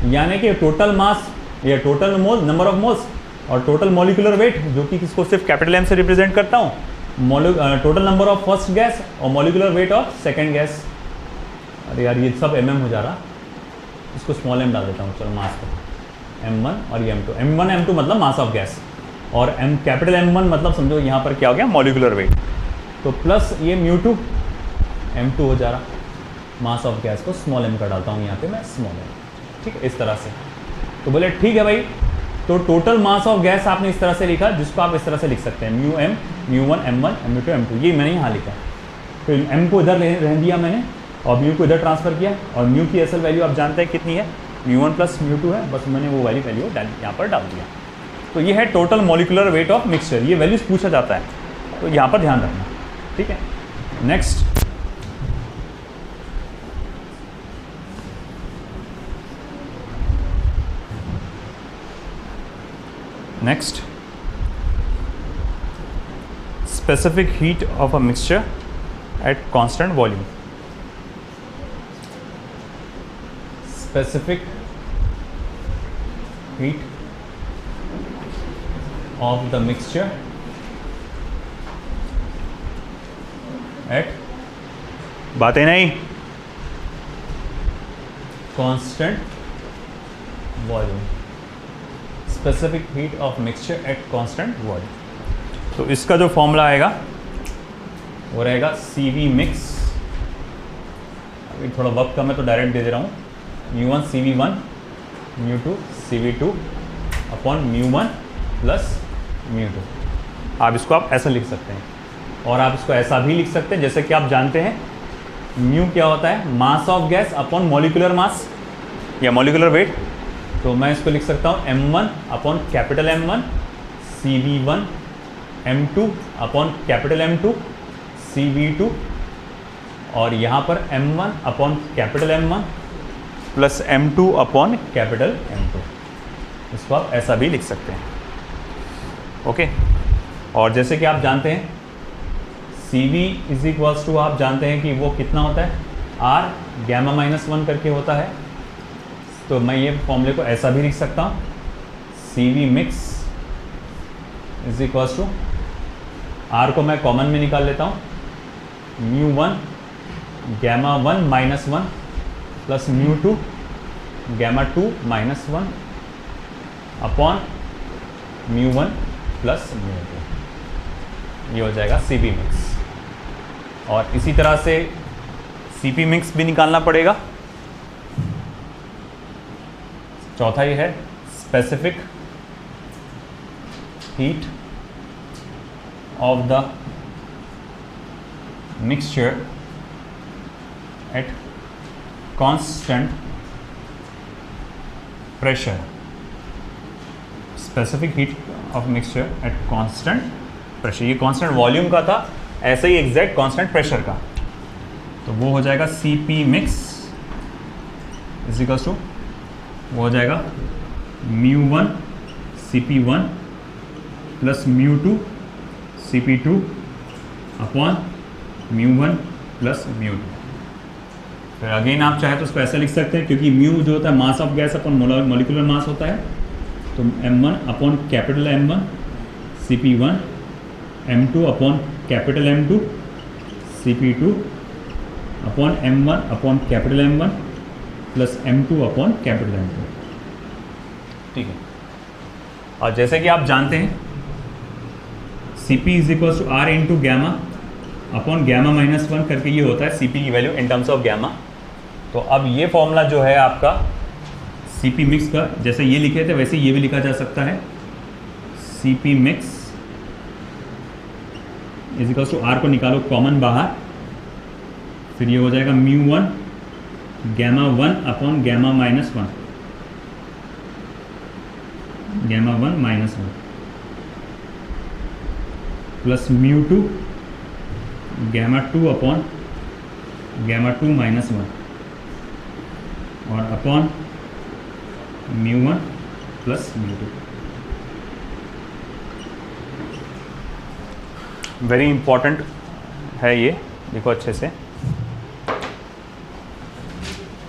S1: यानी कि टोटल मास या total mole number of moles और टोटल मॉलिकुलर वेट, जो कि किसको सिर्फ कैपिटल M से रिप्रेजेंट करता हूँ, total number of first gas और molecular weight of second gas. अरे यार ये सब mm हो जा रहा, इसको स्मॉल m डाल देता हूँ, चलो मास को m1 और ये m2, m1 m2 मतलब मास ऑफ गैस, और m कैपिटल M1 मतलब समझो यहाँ पर क्या हो गया, मॉलिकुलर वेट, तो प्लस ये μ2 m2 हो जा रहा, मास ऑफ गैस को स्मॉल m का डालता हूँ यहाँ पे मैं स्मॉल m, ठीक है, इस तरह से। तो बोले ठीक है भाई, तो टोटल मास ऑफ गैस आपने इस तरह से लिखा, जिसको आप इस तरह से लिख सकते हैं μm μ1 m1 m2 m2, ये मैंने यहाँ लिखा। तो m को इधर रहने दिया मैंने और म्यू को इधर ट्रांसफर किया, और म्यू की असल वैल्यू आप जानते हैं कितनी है, μ1 प्लस μ2 है, बस मैंने वो वाली वैल्यू यहाँ पर डाल दिया। तो ये है total molecular weight of mixture, ये वैल्यूज पूछा जाता है, तो यहाँ पर ध्यान रखना, ठीक है। Next, next, specific heat of a mixture at constant volume, specific heat of the mixture at, बातें नहीं, constant volume, specific heat of mixture at constant volume. तो इसका जो फॉर्मूला आएगा वो रहेगा CV मिक्स, अभी थोड़ा वक्त कम है तो डायरेक्ट दे दे रहा हूँ, μ1 CV1 μ2 CV2 अपॉन μ1 प्लस μ2। आप इसको आप ऐसा लिख सकते हैं, और आप इसको ऐसा भी लिख सकते हैं, जैसे कि आप जानते हैं म्यू क्या होता है, mass of gas upon molecular mass या मॉलिकुलर वेट। तो मैं इसको लिख सकता हूँ m1 upon capital M1 CV1 m2 upon capital M2 CV2, और यहाँ पर m1 upon capital M1 plus m2 upon capital M2, इसको आप ऐसा भी लिख सकते हैं, ओके। और जैसे कि आप जानते हैं CV इज इक्वल्स टू, आप जानते हैं कि वो कितना होता है, R गैमा -1 करके होता है। तो मैं ये फॉर्मूले को ऐसा भी लिख सकता हूँ, CV mix is equals to, R को मैं कॉमन में निकाल लेता हूँ, μ1 gamma 1 -1 plus μ2 gamma 2 -1 upon μ1 plus μ2, ये हो जाएगा CV मिक्स। और इसी तरह से CP मिक्स भी निकालना पड़ेगा। चौथा ही है specific heat of the mixture at constant pressure, specific heat of mixture at constant pressure. ये कांस्टेंट वॉल्यूम का था, ऐसे ही एग्जैक्ट कांस्टेंट प्रेशर का। तो वो हो जाएगा C P mix is equals to वो हो जाएगा μ1 CP1 plus μ2 CP2 upon μ1 plus μ2। फिर अगेन आप चाहे तो उसको ऐसे लिख सकते हैं, क्योंकि म्यू जो होता है mass of gas upon molecular mass होता है, तो m1 upon capital M1 CP1, m2 upon capital M2 CP2 upon m1 upon capital M1 plus m2 upon capital M2। ठीक है, और जैसे कि आप जानते हैं Cp is equal to R into gamma upon gamma minus 1 करके ये होता है Cp की वैल्यू इन टर्म्स ऑफ गैमा। तो अब ये फॉर्मूला जो है आपका Cp मिक्स का, जैसे ये लिखे थे वैसे ये भी लिखा जा सकता है, Cp mix is equal to R को निकालो कॉमन बाहर, फिर ये हो जाएगा μ1 gamma 1 upon gamma minus 1, gamma 1 minus 1 plus μ2 gamma 2 upon gamma 2 minus 1 और अपॉन μ1 प्लस μ2। वेरी इंपॉर्टेंट है ये, देखो अच्छे से।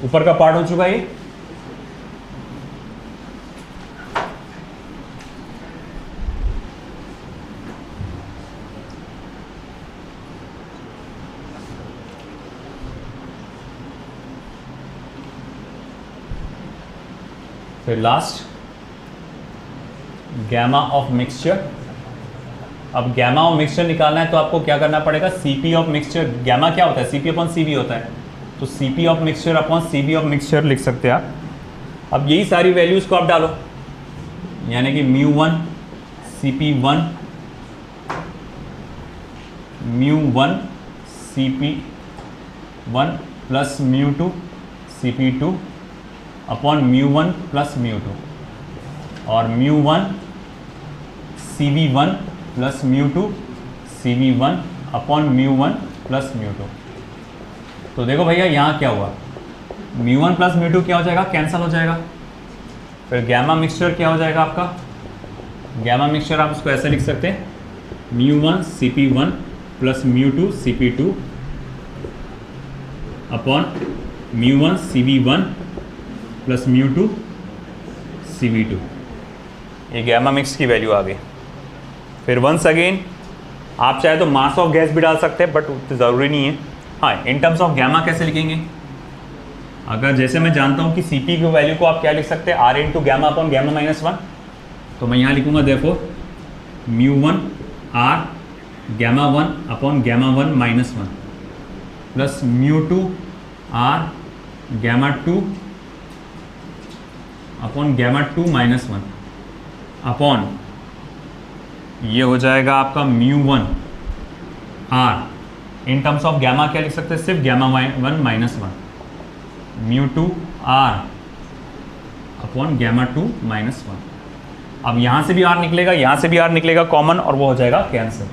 S1: ऊपर का पार्ट हो चुका है ये। फिर लास्ट गैमा ऑफ मिक्सचर। अब गैमा ऑफ मिक्सचर निकालना है तो आपको क्या करना पड़ेगा, सीपी ऑफ मिक्सचर। गैमा क्या होता है, सीपी अपॉन सीबी होता है, तो CP of mixture upon CB of mixture लिख सकते हैं आप। अब यही सारी वैल्यूज को आप डालो, यानी कि μ1 CP1 μ1 CP1 plus μ2 CP2 upon μ1 plus μ2 और μ1 CB1 plus μ2 CB1 upon μ1 plus μ2। तो देखो भैया यहाँ क्या हुआ, μ1 प्लस μ2 क्या हो जाएगा, कैंसिल हो जाएगा। फिर गैमा मिक्सचर क्या हो जाएगा आपका, गैमा मिक्सचर आप उसको ऐसे लिख सकते हैं μ1 CP1 plus μ2 CP2 upon μ1 CB1 plus μ2 CB2। ये गैमा मिक्स की वैल्यू आ गई। फिर वंस अगेन आप चाहे तो मास ऑफ गैस भी डाल सकते हैं, बट ज़रूरी नहीं है। हाँ, इन टर्म्स ऑफ गैमा कैसे लिखेंगे, अगर जैसे मैं जानता हूँ कि Cp की वैल्यू को आप क्या लिख सकते हैं, R into gamma upon gamma minus 1, तो मैं यहाँ लिखूँगा देखो μ1 R gamma 1 upon gamma 1 minus 1 plus μ2 R gamma 2 upon gamma 2 minus 1 upon ये हो जाएगा आपका μ1 R in terms of gamma क्या लिख सकते हैं, सिर्फ gamma 1 minus 1 μ2 R upon gamma 2 minus 1। अब यहाँ से भी R निकलेगा, यहाँ से भी R निकलेगा कॉमन, और वो हो जाएगा कैंसिल।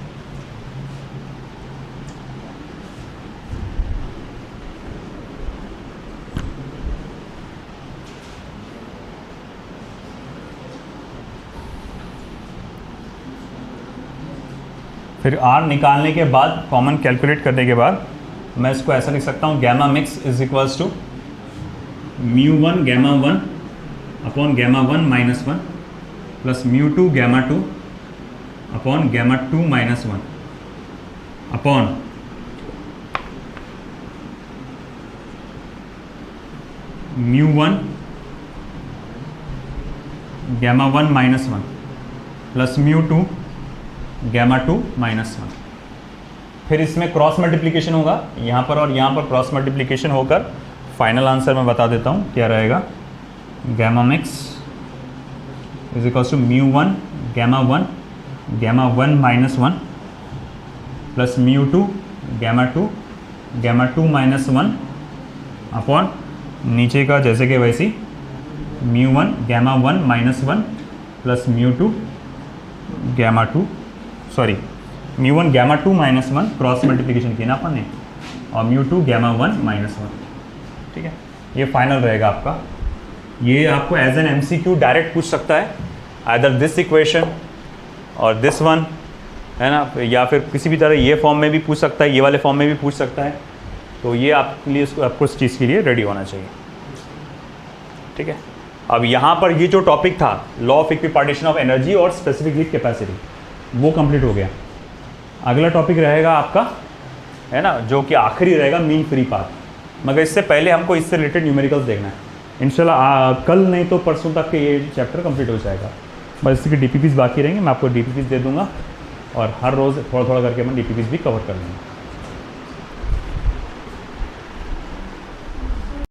S1: फिर R निकालने के बाद, कॉमन कैलकुलेट करने के बाद, मैं इसको ऐसा लिख सकता हूँ, gamma mix is equals to μ1 gamma 1 upon gamma 1 minus 1 plus μ2 gamma 2 upon gamma 2 minus 1 upon μ1 gamma 1 minus 1 plus μ2 gamma 2 minus 1। फिर इसमें क्रॉस मल्टीप्लिकेशन होगा, यहाँ पर और यहाँ पर क्रॉस मल्टीप्लिकेशन होकर फाइनल आंसर मैं बता देता हूँ क्या रहेगा। Gamma mix is equals to μ1 gamma 1 gamma 1 minus 1 plus μ2 gamma 2 minus 1 upon नीचे का जैसे कि वैसी μ1 gamma 1 minus 1 plus μ2 gamma 2 sorry μ1 gamma 2 minus 1 cross multiplication किया ना अपन ने, और μ2 γ1 -1। ठीक है, ये फाइनल रहेगा आपका। ये आपको एज एन MCQ डायरेक्ट पूछ सकता है, आइदर दिस इक्वेशन और दिस वन, है ना, या फिर किसी भी तरह ये फॉर्म में भी पूछ सकता है, ये वाले फॉर्म में भी पूछ सकता है। तो ये आपके लिए आपको इस चीज़ के लिए रेडी होना चाहिए। ठीक है, अब यहाँ पर ये जो टॉपिक था law of equipartition of energy और स्पेसिफिक हीट कैपेसिटी, वो कंप्लीट हो गया। अगला टॉपिक रहेगा आपका, है ना, जो कि आखिरी रहेगा मीन फ्री पाथ। मगर इससे पहले हमको इससे रिलेटेड न्यूमेरिकल्स देखना है। इंशाल्लाह कल नहीं तो परसों तक के ये चैप्टर कंप्लीट हो जाएगा। बस इसके DPPs बाकी रहेंगे, मैं आपको DPPs दे दूंगा और हर रोज़ थोड़ा थोड़ा करके मैं DPPs भी कवर कर लूँगा।